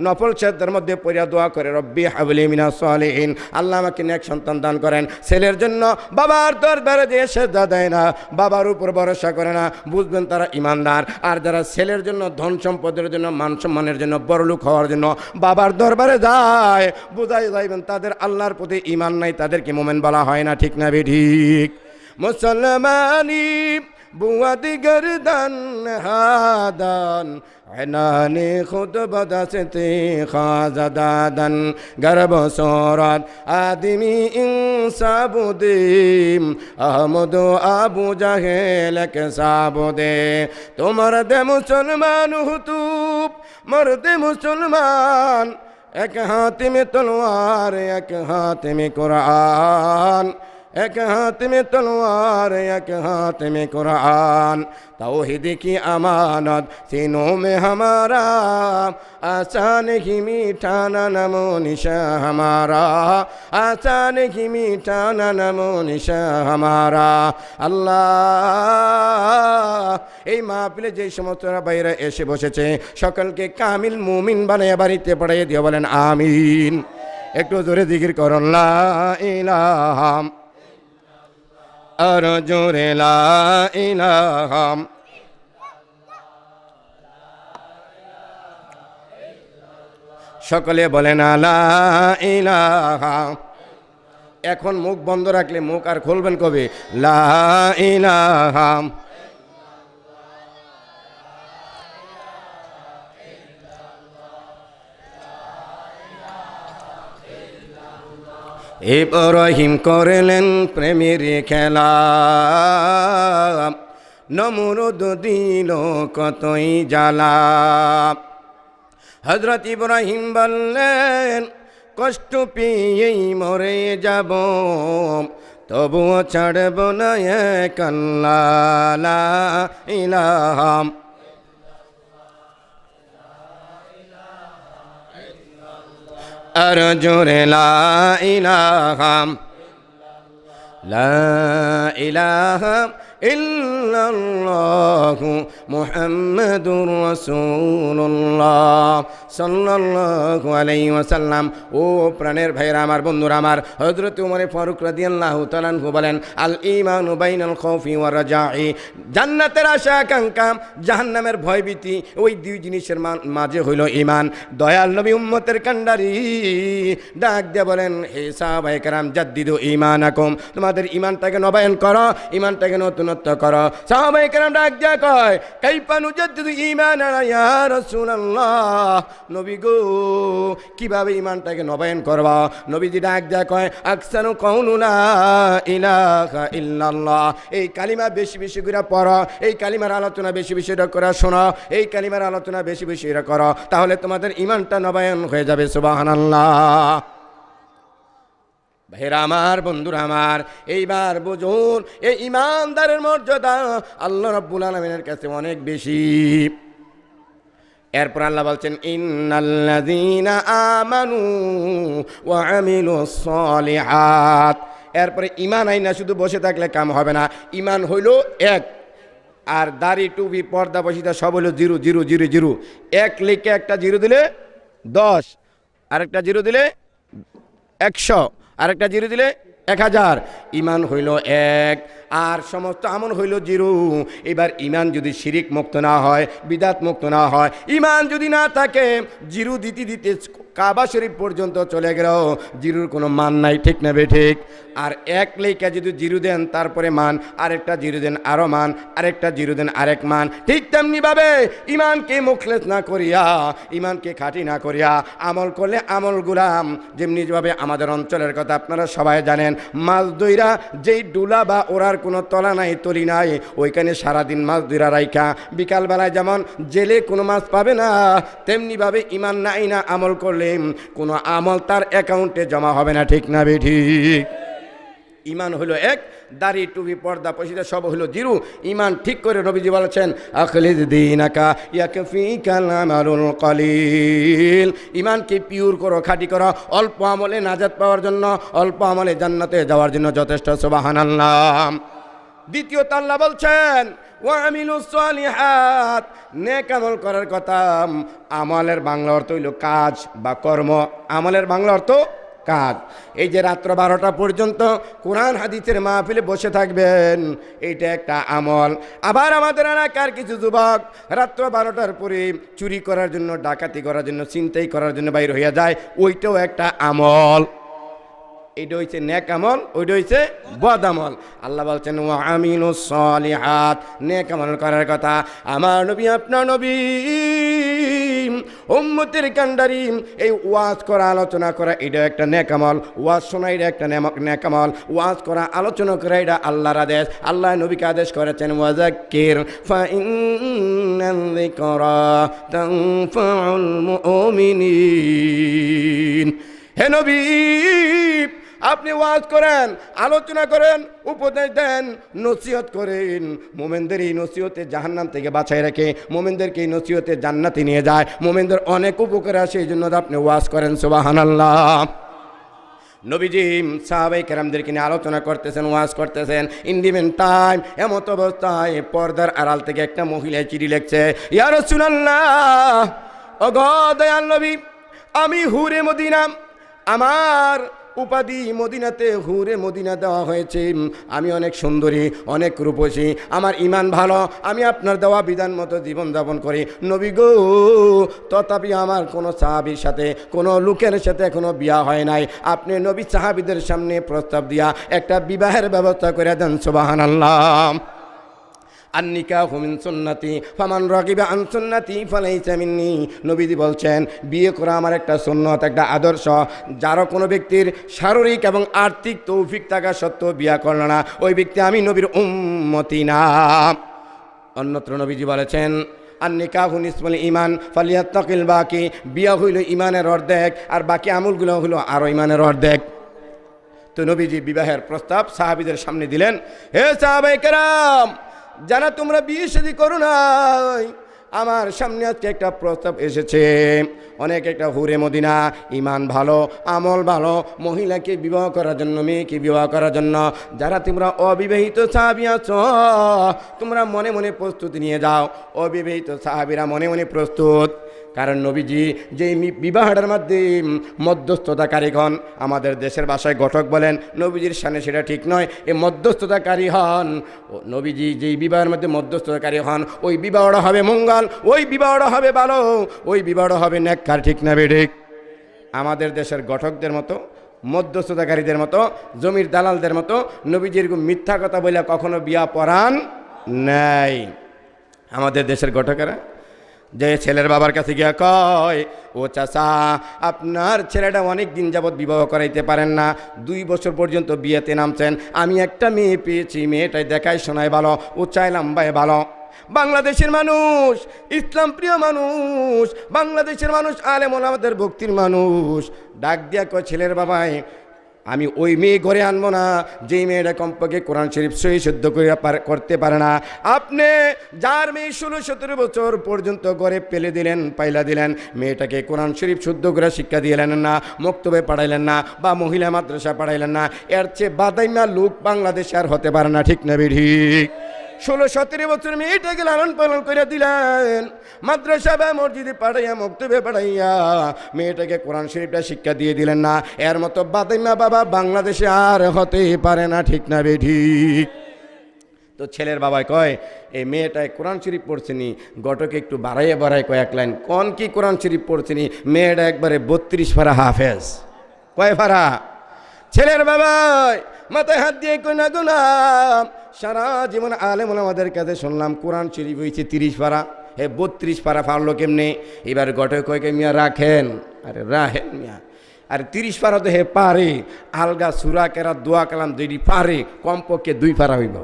নফল সাজদার মধ্যে পড়া দোয়া করে রব্বি হাবলি মিনাস সালিহিন, আল্লাহ আমাকে নেক সন্তান দান করেন। ছেলের জন্য বাবার দরবারে দিয়ে সেজদা দেয় না, বাবার উপর ভরসা করে না, বুঝবেন তারা ঈমানদার। আর যারা ছেলের জন্য, ধন সম্পদের জন্য, মান সম্মানের জন্য, বড়লোক হওয়ার জন্য বাবার দরবারে যায়, বোঝাই যাইবেন তাদের আল্লাহর প্রতি ঈমান নাই, তাদেরকে মুমিন বলা হয় না, ঠিক না বেঠিক? মুসলমানি বুয়াদি গরদান হাদান আনানে খুদ বদাসতে খাজাদাদান গরব সরাত আদমি ইনসাবুদিম আহমদ আবু জাহেল কে সাবুদে। তোমার দে মুসলমান হুতুব মরদে মুসলমান, এক হাত में तलवार एक हाथ में कुरान, एक हाथ में तलवार एक हाथ में कुरान। तौहीद की अमानत सीनों में हमारा, आसान ही मीठाना नमो निशा हमारा, आसान ही मीठाना नमो निशा हमारा। আল্লাহ এই মাহফিলে যে সমস্ত ভাইরা এসে বসেছে সকলকে কামিল মুমিন বানিয়ে বাড়িতে পড়াইয়ে দিয়ে বলেন আমিন। একটু জোরে জিকির করুন লা ইলাহা, আর জোরে লা ইলাহা। সকলে বলেন লা ইলাহা। এখন মুখ বন্ধ রাখলে মুখ আর খুলবেন কবে? লা ইলাহা। ইব্রাহিম করলেন প্রেমের খেলা, নমরুদ দিল কতই জ্বালা। হযরত ইব্রাহিম বললেন কষ্ট পেয়েই মরে যাব, তবুও ছাড়ব না এক আল্লাহ লা ইলাহা। আর জোরে লা ইলাহা, লা ইলাহা ইল্লাল্লাহু মুহাম্মাদুর রাসূলুল্লাহ সাল্লাল্লাহু আলাইহি ওয়াসাল্লাম। ও প্রাণের ভাইরা আমার, বন্ধুরা আমার, হযরত ওমর ফারুক রাদিয়াল্লাহু তাআলা আনহু বলেন আল ঈমানু বাইনাল খাউফি ওয়ার রাজাই। জান্নাতের আশা আকাঙ্ক্ষা, জাহান্নামের ভয়ভীতি, ওই দুই জিনিসের মাঝে হইল ঈমান। দয়াল নবী উম্মতের কান্ডারি ডাক দিয়ে বলেন হে সাহাবায়ে কেরাম জাদ্দিদু ঈমানাকুম, তোমাদের ঈমানটাকে নবায়ন করো, ঈমানটাকে নতুনত্ব করো। সাহাবায়ে কেরাম ডাক দিয়ে কয় কাইফা নুজাদ্দিদু ঈমানানা ইয়া রাসূলুল্লাহ, নবী গো কিভাবে ঈমানটাকে নবায়ন করবা? নবীজি ডাক দিয়ে কয় আকসারু কাউলু লা ইলাহা ইল্লাল্লাহ। এই কালিমা বেশি বেশি করে পড়ো, এই কালিমার আলোচনা বেশি বেশি করে শোনো, এই কালিমার আলোচনা বেশি বেশি করো, তাহলে তোমাদের ঈমানটা নবায়ন হয়ে যাবে। সুবহানাল্লাহ। ভাইরা আমার, বন্ধুরা আমার, এইবার বুঝুন এই ঈমানদারের মর্যাদা আল্লাহ রাব্বুল আলামিনের কাছে অনেক বেশি। এরপর আল্লাহ বলছেন ইন্নাল্লাযীনা আমানু ওয়া আমিলুস সালিহাত। এরপরে ঈমান আইনা শুধু বসে থাকলে কাম হবে না। ঈমান হইল এক, আর দাড়ি টুপি পর্দা বসিতা সব হইল জিরো জিরো জিরো জিরো। এক লিখে একটা জিরো দিলে 10, আরেকটা জিরো দিলে 100, আরেকটা জিরো দিলে 1000। ঈমান হইল এক, আর সমস্ত আমল হইল জিরো। এবার ঈমান যদি শিরিক মুক্ত না হয়, বিদাত মুক্ত না হয়, ঈমান যদি না থাকে, জিরো দিতে দিতে কাবা শরীফ পর্যন্ত চলে গেল, জিরুর কোনো মান নাই, ঠিক না বে ঠিক? আর এক লেখা যদি জিরু দেন তারপরে মান, আরেকটা জিরু দেন আরো মান, আরেকটা জিরু দেন আরেক মান, ঠিক তেমনি ভাবে ইমানকে মুখলেস না করিয়া, ইমানকে খাঁটি না করিয়া আমল করলে আমল গুলাম যেমনিভাবে আমাদের অঞ্চলের কথা আপনারা সবাই জানেন, মাছ দইরা যেই ডুলা বা ওরার কোনো তলা নাই তলি নাই, ওইখানে সারাদিন মাছ দইরা রাইখা বিকালবেলায় যেমন জেলে কোনো মাছ পাবে না, তেমনিভাবে ইমান নাই না আমল করলে কোনো আমল তার অ্যাকাউন্টে জমা হবে না, ঠিক না বে ঠিক? ইমান হলো এক, দাড়ি টুপি পর্দা পশিদা সব হলো জিরু। ইমান ঠিক করে নবীজি বলেছেন আখলিদ দীনাকা ইয়াকফিকাল আমালুল কলিল, ইমানকে পিওর করো, খাঁটি করো, অল্প আমলে নাজাত পাওয়ার জন্য, অল্প আমলে জান্নাতে যাওয়ার জন্য যথেষ্ট। সুবহানাল্লাহ। দ্বিতীয়ত আল্লাহ বলছেন ওয়া আমিলুস সালিহাত, নেক আমল করার কথা। আমলের বাংলা অর্থ হইল কাজ বা কর্ম, আমলের বাংলা অর্থ কাজ। এই যে রাত্র 12টা পর্যন্ত কোরআন হাদিসের মাহফিলে বসে থাকবেন, এইটা একটা আমল। আবার আমাদের এলাকার কিছু যুবক রাত্র 12টার পরে চুরি করার জন্য, ডাকাতি করার জন্য, ছিনতাই করার জন্য বাইর হইয়া যায়, ওইটাও একটা আমল। এইটা হইছে নেক আমল, ওইটা হইছে বদ আমল। আল্লাহ বলছেন ওয়া আমিলুস সালিহাত, নেক আমল করার কথা। আমার নবী, আপনার নবী, উম্মতের কান্ডারি, এই ওয়াজ করা, আলোচনা করা, এটা একটা নেক আমল। ওয়াজ শোনা এটা একটা নেক আমল। ওয়াজ করা, আলোচনা করা, এটা আল্লাহর আদেশ। আল্লাহ নবীকে আদেশ করেছেন ওয়াজাক্কির ফাইন্নাল যিকরা তানফাউল মুমিনিন। হে নবী, আপনি ওয়াজ করেন, আলোচনা করেন, উপদেশ দেন, নসিহত করেন। মোমেনদের এই নসিহতে জাহান্নাম থেকে বাঁচায় রাখে, মোমেনদেরকে এই নসিহতে জান্নাতে নিয়ে যায়, মোমেনদের অনেক উপকার আসে, এই জন্য আপনি ওয়াজ করেন। সুবহানাল্লাহ। নবীজি সাহাবায়ে কেরামদেরকে নিয়ে আলোচনা করতেছেন, ওয়াজ করতেছেন। ইন্ডিমেন টাইম এমত অবস্থায় পর্দার আড়াল থেকে একটা মহিলা চিঠি লিখছে, ইয়া রাসূলুল্লাহ, ওগো দয়াল নবী, আমি হুরে মদিনা, আমার উপাধি মদিনাতে হুরে মদিনা দেওয়া হয়েছে, আমি অনেক সুন্দরী, অনেক রূপসী, আমার ইমান ভালো, আমি আপনার দেওয়া বিধান মতো জীবনযাপন করি। নবী গো, তথাপি আমার কোনো সাহাবীর সাথে, কোনো লোকের সাথে এখনো বিয়া হয় নাই, আপনি নবী সাহাবীদের সামনে প্রস্তাব দিয়া একটা বিবাহের ব্যবস্থা করে দেন। সুবহানাল্লাহ। আন্নিকাহু মিন সুন্নতি ফামান রাগিবা আন সুন্নতি ফালাইসা মিন্নি। নবীজি বলছেন বিয়ে করা আমার একটা সুন্নত, একটা আদর্শ। যারও কোনো ব্যক্তির শারীরিক এবং আর্থিক তৌফিক থাকা সত্ত্বেও বিয়া করল না, ওই ব্যক্তি আমি নবীর উম্মতি না। অন্যত্র নবীজি বলেছেন আন্নিকাহু নিসফুল ঈমান ফালিয়াত্তাকিল বাকি, বিয়া হইল ঈমানের অর্ধেক, আর বাকি আমলগুলো হইল আরও ঈমানের অর্ধেক। তো নবীজি বিবাহের প্রস্তাব সাহাবীদের সামনে দিলেন। হে সাহাবায়ে কেরাম, যারা তোমরা বিয়ে শাদী করো নাই, আমার সামনে আজকে একটা প্রস্তাব এসেছে। অনেক একটা হুরে মদিনা, ইমান ভালো, আমল ভালো, মহিলাকে বিবাহ করার জন্য, মেয়েকে বিবাহ করার জন্য। যারা তোমরা অবিবাহিত সাহাবী আছো, তোমরা মনে মনে প্রস্তুতি নিয়ে যাও। অবিবাহিত সাহাবীরা মনে মনে প্রস্তুত, কারণ নবীজি যেই বিবাহটার মধ্যে মধ্যস্থতাকারীগণ, আমাদের দেশের ভাষায় ঘটক বলেন, নবীজির সামনে সেটা ঠিক নয়, এই মধ্যস্থতাকারী হন। নবীজি যেই বিবাহের মধ্যে মধ্যস্থতাকারী হন, ওই বিবাহটা হবে মঙ্গল, ওই বিবাহটা হবে ভালো, ওই বিবাহটা হবে নেককার, ঠিক না বেঠিক? আমাদের দেশের ঘটকদের মতো, মধ্যস্থতাকারীদের মতো, জমির দালালদের মতো নবীজির মিথ্যা কথা বলে কখনো বিয়া পড়ান নাই। আমাদের দেশের ঘটকেরা যে ছেলের বাবার কাছে গিয়া কয়, ও চাচা, আপনার ছেলেটা অনেক দিন যাবৎ বিবাহ করাইতে পারেন না, 2 বছর পর্যন্ত বিয়েতে নামছেন, আমি একটা মেয়ে পেয়েছি, মেয়েটাই দেখায় শোনায় ভালো, ও চাইলাম ভাই ভালো। বাংলাদেশের মানুষ, ইসলাম প্রিয় মানুষ, বাংলাদেশের মানুষ, আলেম ওলামাদের ভক্তির মানুষ ডাক দিয়া কয়, ছেলের বাবাই, আমি ওই মেয়ে ঘরে আনবো না যেই মেয়েটা কমপক্ষে কোরআন শরীফ সহি শুদ্ধ করতে পারে না। আপনি যার মেয়ে 16-17 বছর পর্যন্ত ঘরে পেলে দিলেন, পাইলা দিলেন, মেয়েটাকে কোরআন শরীফ শুদ্ধ করে শিক্ষা দিলেন না, মক্তবে পড়াইলেন না, বা মহিলা মাদ্রাসা পড়াইলেন না, এর চেয়ে বাদাইমা লোক বাংলাদেশে আর হতে পারে না, ঠিক না ঠিক? 16-17 বছর মেয়েটাকে লালন পালন করে দিলেন, মাদ্রাসা বা মসজিদে পাঠাইয়া, মক্তবে পাঠাইয়া মেয়েটাকে কোরআন শরীফটা শিক্ষা দিয়ে দিলেন না, এর মতো বাদাইমা বাবা বাংলাদেশে আর হতে পারে না, ঠিক না বেঠিক? তো ছেলের বাবাই কয় এই মেয়েটায় কোরআন শরীফ পড়ছেনি, ঘটকে একটু বাড়াইয়ে বাড়ায় কয়েক লাইন কোন কি কোরআন শরীফ পড়ছেনি, মেয়েটা একবারে 32 পারা হাফেজ। কয় পারা? ছেলের বাবাই মাথায় হাত দিয়ে কই না গুনাম, সারা জীবন আলেম ওলামাদের কাছে শুনলাম কোরআন শরীফ হয়েছে 30 পারা, হে 32 পারা পারলো কেমনে? এবার ঘটক কয়কে মিয়া রাখেন, আরে রাখেন মিয়া, আর 30 পারা তো হে পারে, আলগা সুরা কেরা দোয়া কালাম দুইটি পারে, কমপক্ষে 2 পারা হইব।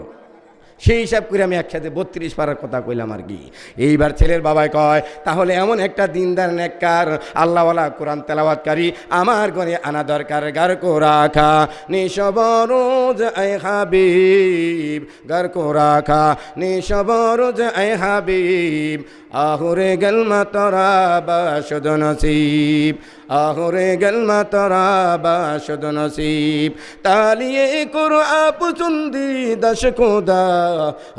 সেই হিসাব করে আমি একসাথে 32 পারার কথা কইলাম আর কি। এইবার ছেলের বাবাই কয় তাহলে এমন একটা দিনদার নেককার আল্লাহওয়ালা কোরআন তেলাওয়াতকারী আমার ঘরে আনা দরকার। গার কো রাখা নিশবরোজ আই হাবিব, গার কো রাখা নিশবরোজ আই হাবিব, আহরে গলমা তোরা বাসদ নসিব, আহরে গলমা তোরা বাসদ নসিব, তালিয়ে করো আপ সুন্দি দশ খুদা,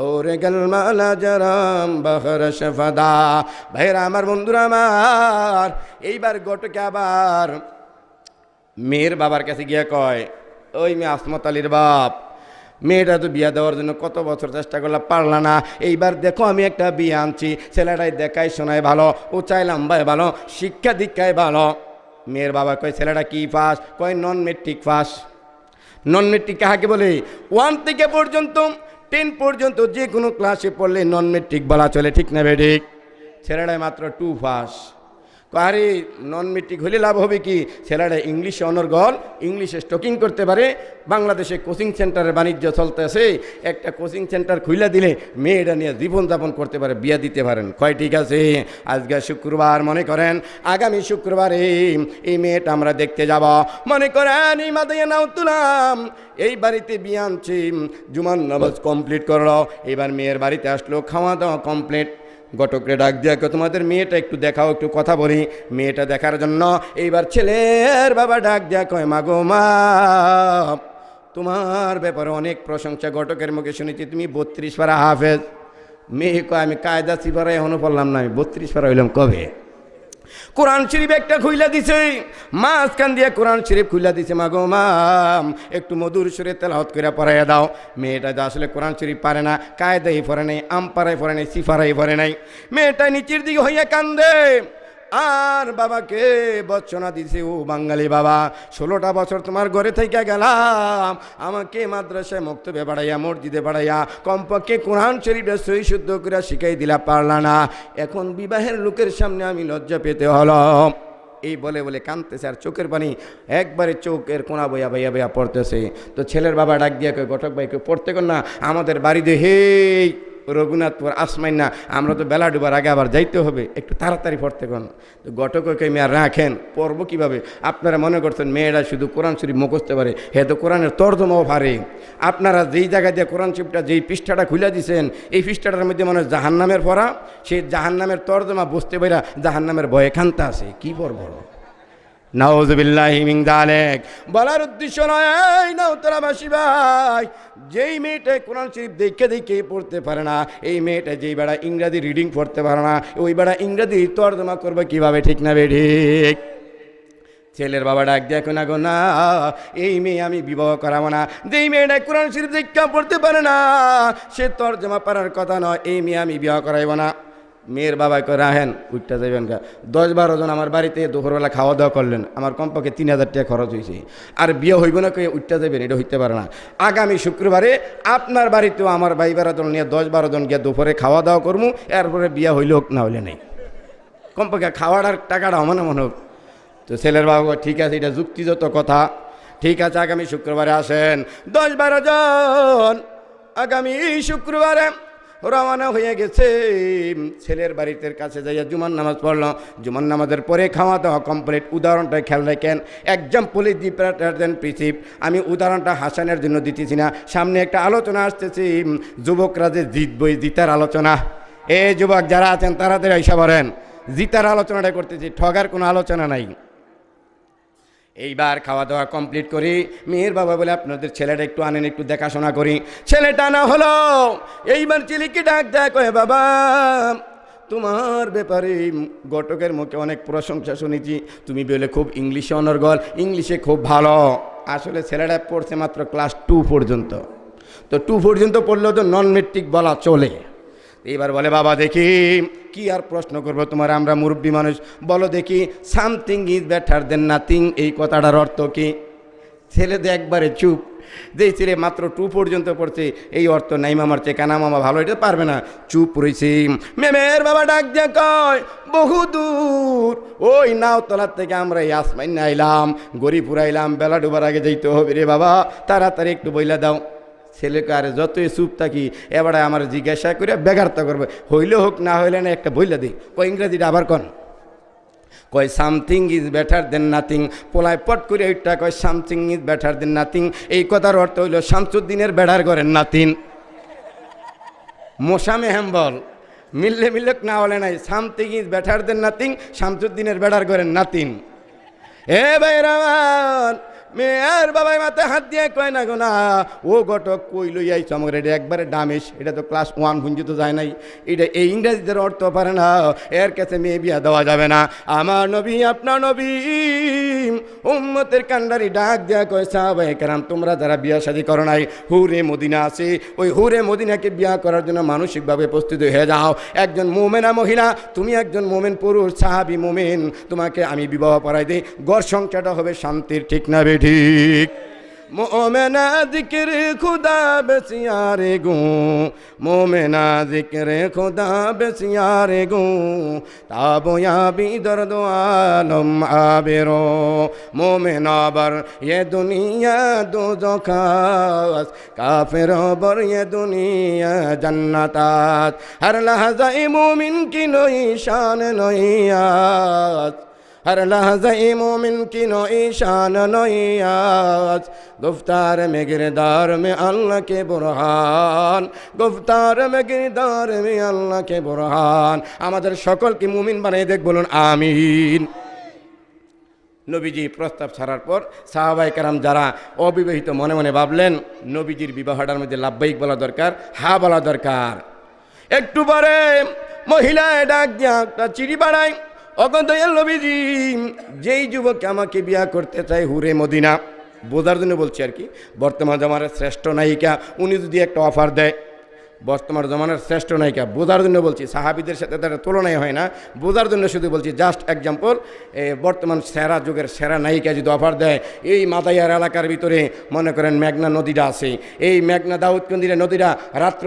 ওরে গলমালা জরাম বহর শফদা। ভাইরা আমার, বন্ধুরা আমার, এইবার ঘটকে আবার মেয়ের বাবার কাছে গিয়ে কয় ওই মেয়ে আসমত আলীর বাপ, মেয়েটা তো বিয়া দেওয়ার জন্য কত বছর চেষ্টা করলাম, পারলা না, এইবার দেখো আমি একটা বিয়ে আনছি, ছেলেটাই দেখায় শোনায় ভালো, ও চাই লম্বায় ভালো, শিক্ষা দীক্ষায় ভালো। মেয়ের বাবা কয় ছেলেটা কি পাস? কয় নন মেট্রিক পাস। নন মেট্রিক কাহাকে বলে? 1 থেকে পর্যন্ত 10 পর্যন্ত যে কোনো ক্লাসে পড়লে নন মেট্রিক বলা চলে, ঠিক না বেঠিক? ছেলেটাই মাত্র 2 পাস। আরে নন মেট্রিক হলে লাভ হবে কি? ছেলেটা ইংলিশে অনর্গল, ইংলিশে স্টকিং করতে পারে, বাংলাদেশে কোচিং সেন্টারের বাণিজ্য চলতেছে, একটা কোচিং সেন্টার খুলে দিলে মেয়েটা নিয়ে জীবনযাপন করতে পারে, বিয়া দিতে পারেন। কয় ঠিক আছে? আজকে শুক্রবার, মনে করেন আগামী শুক্রবারে এই মেয়েটা আমরা দেখতে যাব, মনে করেন এই মাথায় নাও তুলাম, এই বাড়িতে বিয়ে আনছি, জুমার নামাজ কমপ্লিট করলো, এবার মেয়ের বাড়িতে আসলো, খাওয়া দাওয়া কমপ্লিট, ঘটকরে ডাক দিয়া তোমাদের মেয়েটা একটু দেখাও, একটু কথা বলি। মেয়েটা দেখার জন্য এইবার ছেলের বাবা ডাক দিয়া কয় মাগো মা, তোমার ব্যাপারে অনেক প্রশংসা ঘটকের মুখে শুনেছি, তুমি 32 পারা হাফেজ। মেয়ে কয় আমি কায়দা সিপারা এখনো পড়লাম না, আমি 32 পারা হইলাম কবে? কোরআন শরীফ একটা খুইলা দিছে, মাঝখান দিয়ে কোরআন শরীফ খুইলা দিছে, মাগো মা একটু মধুর সুরে তেলাওয়াত করে পড়াইয়া দাও। মেয়েটা তো আসলে কোরআন শরীফ পারে না, কায়দাই পড়ে নাই, আমপাড়াই পড়ে নাই, সিফারাই পড়ে নাই। মেয়েটা নিচের দিকে হইয়া কান্দে, আর বাবাকে বচ্চনা দিছে, ও বাঙালি বাবা, 16টা বছর তোমার ঘরে থেকে গেলাম, আমাকে মাদ্রাসায় মক্তবে বাড়াইয়া, মসজিদে বাড়াইয়া, কমপক্ষে কোরআন শরীফটা সহি শুদ্ধ করে শিখাই দিলা, পারলা না, এখন বিবাহের লোকের সামনে আমি লজ্জা পেতে হলো। এই বলে বলে কাঁদতেছে, আর চোখের পানি একবারে চোখের কোনা বইয়া বইয়া বইয়া পড়তেছে। তো ছেলের বাবা ডাক দিয়া কয় ঘটক ভাইকে পড়তে কর না, আমাদের বাড়িতে হেই রঘুনাথপুর আসমাইন না, আমরা তো বেলা ডুবার আগে আবার যাইতে হবে, একটু তাড়াতাড়ি পড়তে কোন। তো ঘটককে মেয়ে রাখেন, পড়বো কীভাবে? আপনারা মনে করছেন মেয়েরা শুধু কোরআন শরীফ মুখস্থ পারে, হে তো কোরআনের তর্জমাও পারে। আপনারা যেই জায়গা দিয়ে কোরআন শরীফটা, যেই পৃষ্ঠাটা খুলে দিয়েছেন, এই পৃষ্ঠাটার মধ্যে মনে হয় জাহান্নামের পড়া, সেই জাহান্নামের তর্জমা বুঝতে পারা জাহান্নামের ভয়ে খান্তা আছে, কি পড়বো? নাউযুবিল্লাহি মিন যালিক। বলার উদ্দেশ্য নয় এই নাউতরাবাসী ভাই, যেই মেয়েটা কোরআন শরীফ দেখে দেখে পড়তে পারে না, এই মেয়েটা যেই বেড়া ইংরেজি রিডিং পড়তে পারে না, ওই বেড়া ইংরেজি তর্জমা করবে কিভাবে, ঠিক না বেঠিক? ছেলের বাবা ডাক দেখো না গো, না এই মেয়ে আমি বিবাহ করাবো না। যেই মেয়েটা কোরআন শরীফ দেখে পড়তে পারে না, সে তর্জমা পারার কথা নয়, এই মেয়ে আমি বিবাহ করাইব না। মেয়ের বাবা কয় রাহেন, উঠটা যাবেন গা, 10-12 জন আমার বাড়িতে দুপুরবেলা খাওয়া দাওয়া করলেন, আমার কমপক্ষে 3000 টাকা খরচ হয়েছে, আর বিয়ে হইব না কয়ে উঠটা যাবেন, এটা হইতে পারে না। আগামী শুক্রবারে আপনার বাড়িতেও আমার ভাই বেড়াদল নিয়ে 10-12 জন গিয়ে দুপুরে খাওয়া দাওয়া করবো, এরপরে বিয়ে হইলে হোক, না হইলে নেই, কমপক্ষে খাওয়াটার টাকাটা মনে মনে হোক। তো ছেলের বাবা ঠিক আছে, এটা যুক্তিযুক্ত কথা, ঠিক আছে আগামী শুক্রবারে আসেন। 10-12 জন আগামী শুক্রবারে রওনা হয়ে গেছে। ছেলের বাড়িতে কাছে যাইয়া জুমার নামাজ পড়লো, জুমার নামাজের পরে খাওয়া দাওয়া কমপ্লিট। উদাহরণটা খেয়াল রাখেন, এক্সাম্পল ইজ বেটার দ্যান প্রিন্সিপ। আমি উদাহরণটা হাসানের জন্য দিতেছি না, সামনে একটা আলোচনা আসতেছি, যুবকরা যে জিতবই, জিতার আলোচনা। এই যুবক যারা আছেন তাড়াতাড়ি আইসা বলেন, জিতার আলোচনাটা করতেছি, ঠগার কোনো আলোচনা নাই। এইবার খাওয়া দাওয়া কমপ্লিট করি, মেয়ের বাবা বলে আপনাদের ছেলেটা একটু আনেন, একটু দেখাশোনা করি। ছেলেটা না হলো, এইবার ছেলেকে ডাক দেয়, কয়ে বাবা তোমার ব্যাপারে ঘটকের মুখে অনেক প্রশংসা শুনেছি, তুমি বলে খুব ইংলিশে অনর্গল, ইংলিশে খুব ভালো। আসলে ছেলেটা পড়ছে মাত্র ক্লাস 2 পর্যন্ত, তো 2 পর্যন্ত পড়লেও তো নন মেট্রিক বলা চলে। এবার বলে বাবা দেখি কি আর প্রশ্ন করবো তোমার, আমরা মুরব্বী মানুষ, বলো দেখি something is better than nothing এই কথাটার অর্থ কি? ছেলে তো একবারে চুপ, যেই ছেলে মাত্র 2 পর্যন্ত পড়ছে এই অর্থ নাই মামার চেয়ে কানা মামা ভালো, এটা পারবে না, চুপ রয়েছে। মেমের বাবা ডাক দিয়ে কয় বহু দূর ওই নাওতলার থেকে আমরা এই আসমাইন আইলাম, গরিপুর আইলাম, বেলা ডুবার আগে যাইতে হবে রে বাবা, তাড়াতাড়ি একটু বইলা দাও। ছেলেকে আরে যতই চুপ থাকি এবারে আমার জিজ্ঞাসা করে বেগারতা করবে, হইলে হোক না হইলে না একটা বইলা দিই। কয় ইংরেজিটা আবার কন, কয় something is better than nothing. পোলায় পট করে ওইটা কয় something is better than nothing, এই কথার অর্থ হইল শামসুদ্দিনের বেড়ার ঘরের নাতিন। মোসামে হেম্বল মিললে মিলক না হলে নাই, something is better than nothing, শামসুদ্দিনের বেড়ার ঘরের নাতিন। এ ভাই রামান মেয়ের বাবাই মাথায় হাত দিয়ে কয় না গো না, ও ঘটক কই লই আইছ আমার, এটা একবারে ডামেশ, এটা তো ক্লাস 1 পর্যন্ত যায় নাই, এটা এই ইংরেজিদের অর্থ পারে না, এর কাছে মেয়ে বিয়া দেওয়া যাবে না। আমার নবী আপনার নবী উম্মতের কান্ডারি ডাক দেয়া কয় সাহাবায়ে কেরাম তোমরা যারা বিয়া শাদী করো নাই, হুরে মদিনা আছে, ওই হুরে মদিনাকে বিয়া করার জন্য মানসিকভাবে প্রস্তুত হয়ে যাও। একজন মোমেনা মহিলা, তুমি একজন মোমেন পুরুষ, সাহাবী মোমেন, তোমাকে আমি বিবাহ পড়াই দিই, ঘর সংসারটা হবে শান্তির, ঠিক না বেঠিক? মোমেনা জিকিরে খুদা বেসিয়ারে গো, মোমেনা জিকিরে খুদা বেসিয়ারে গো, তাবয়াবি দর্দ আলম আবেরো, মোমেনা বর ये दुनिया दो जोखास, काफिर बर ये दुनिया जन्नतात, हर लहजा मोमिन की नई शान नईयात, हर लहज़ा मोमिन की नई शान नईयात, गुफ्तार में गिरदार में अल्लाह के बुरहान, गुफ्तार में गिरदार में अल्लाह के बुरहान। আমাদের সকলকে মুমিন বানিয়ে দেখ, বলুন আমিন। নবীজি প্রস্তাব ছাড়ার পর সাহাবায়ে কেরাম যারা অবিবাহিত মনে মনে ভাবলেন নবীজির বিবাহটার মধ্যে লাব্বাইক বলা দরকার, হা বলা দরকার। একটু পরে মহিলায় ডাক দিয়া একটা চিঠি বাড়ায়, অগদয়াল নবীজি যেই যুবক আমাকে বিয়া করতে চায় হুরে মদিনা, বোঝার জন্য বলছি আর কি, বর্তমান জমানার শ্রেষ্ঠ নায়িকা, উনি যদি একটা অফার দেয়, বর্তমান জমানার শ্রেষ্ঠ নায়িকা বোঝার জন্য বলছি, সাহাবীদের সাথে তার তুলনায় হয় না, বোঝার জন্য শুধু বলছি, জাস্ট এক্সাম্পল। বর্তমান সেরা যুগের সেরা নায়িকা যদি অফার দেয়, এই মাদাইয়ার এলাকার ভিতরে মনে করেন মেঘনা নদীটা আছে, এই মেঘনা দাউদকান্দির নদীটা রাত্র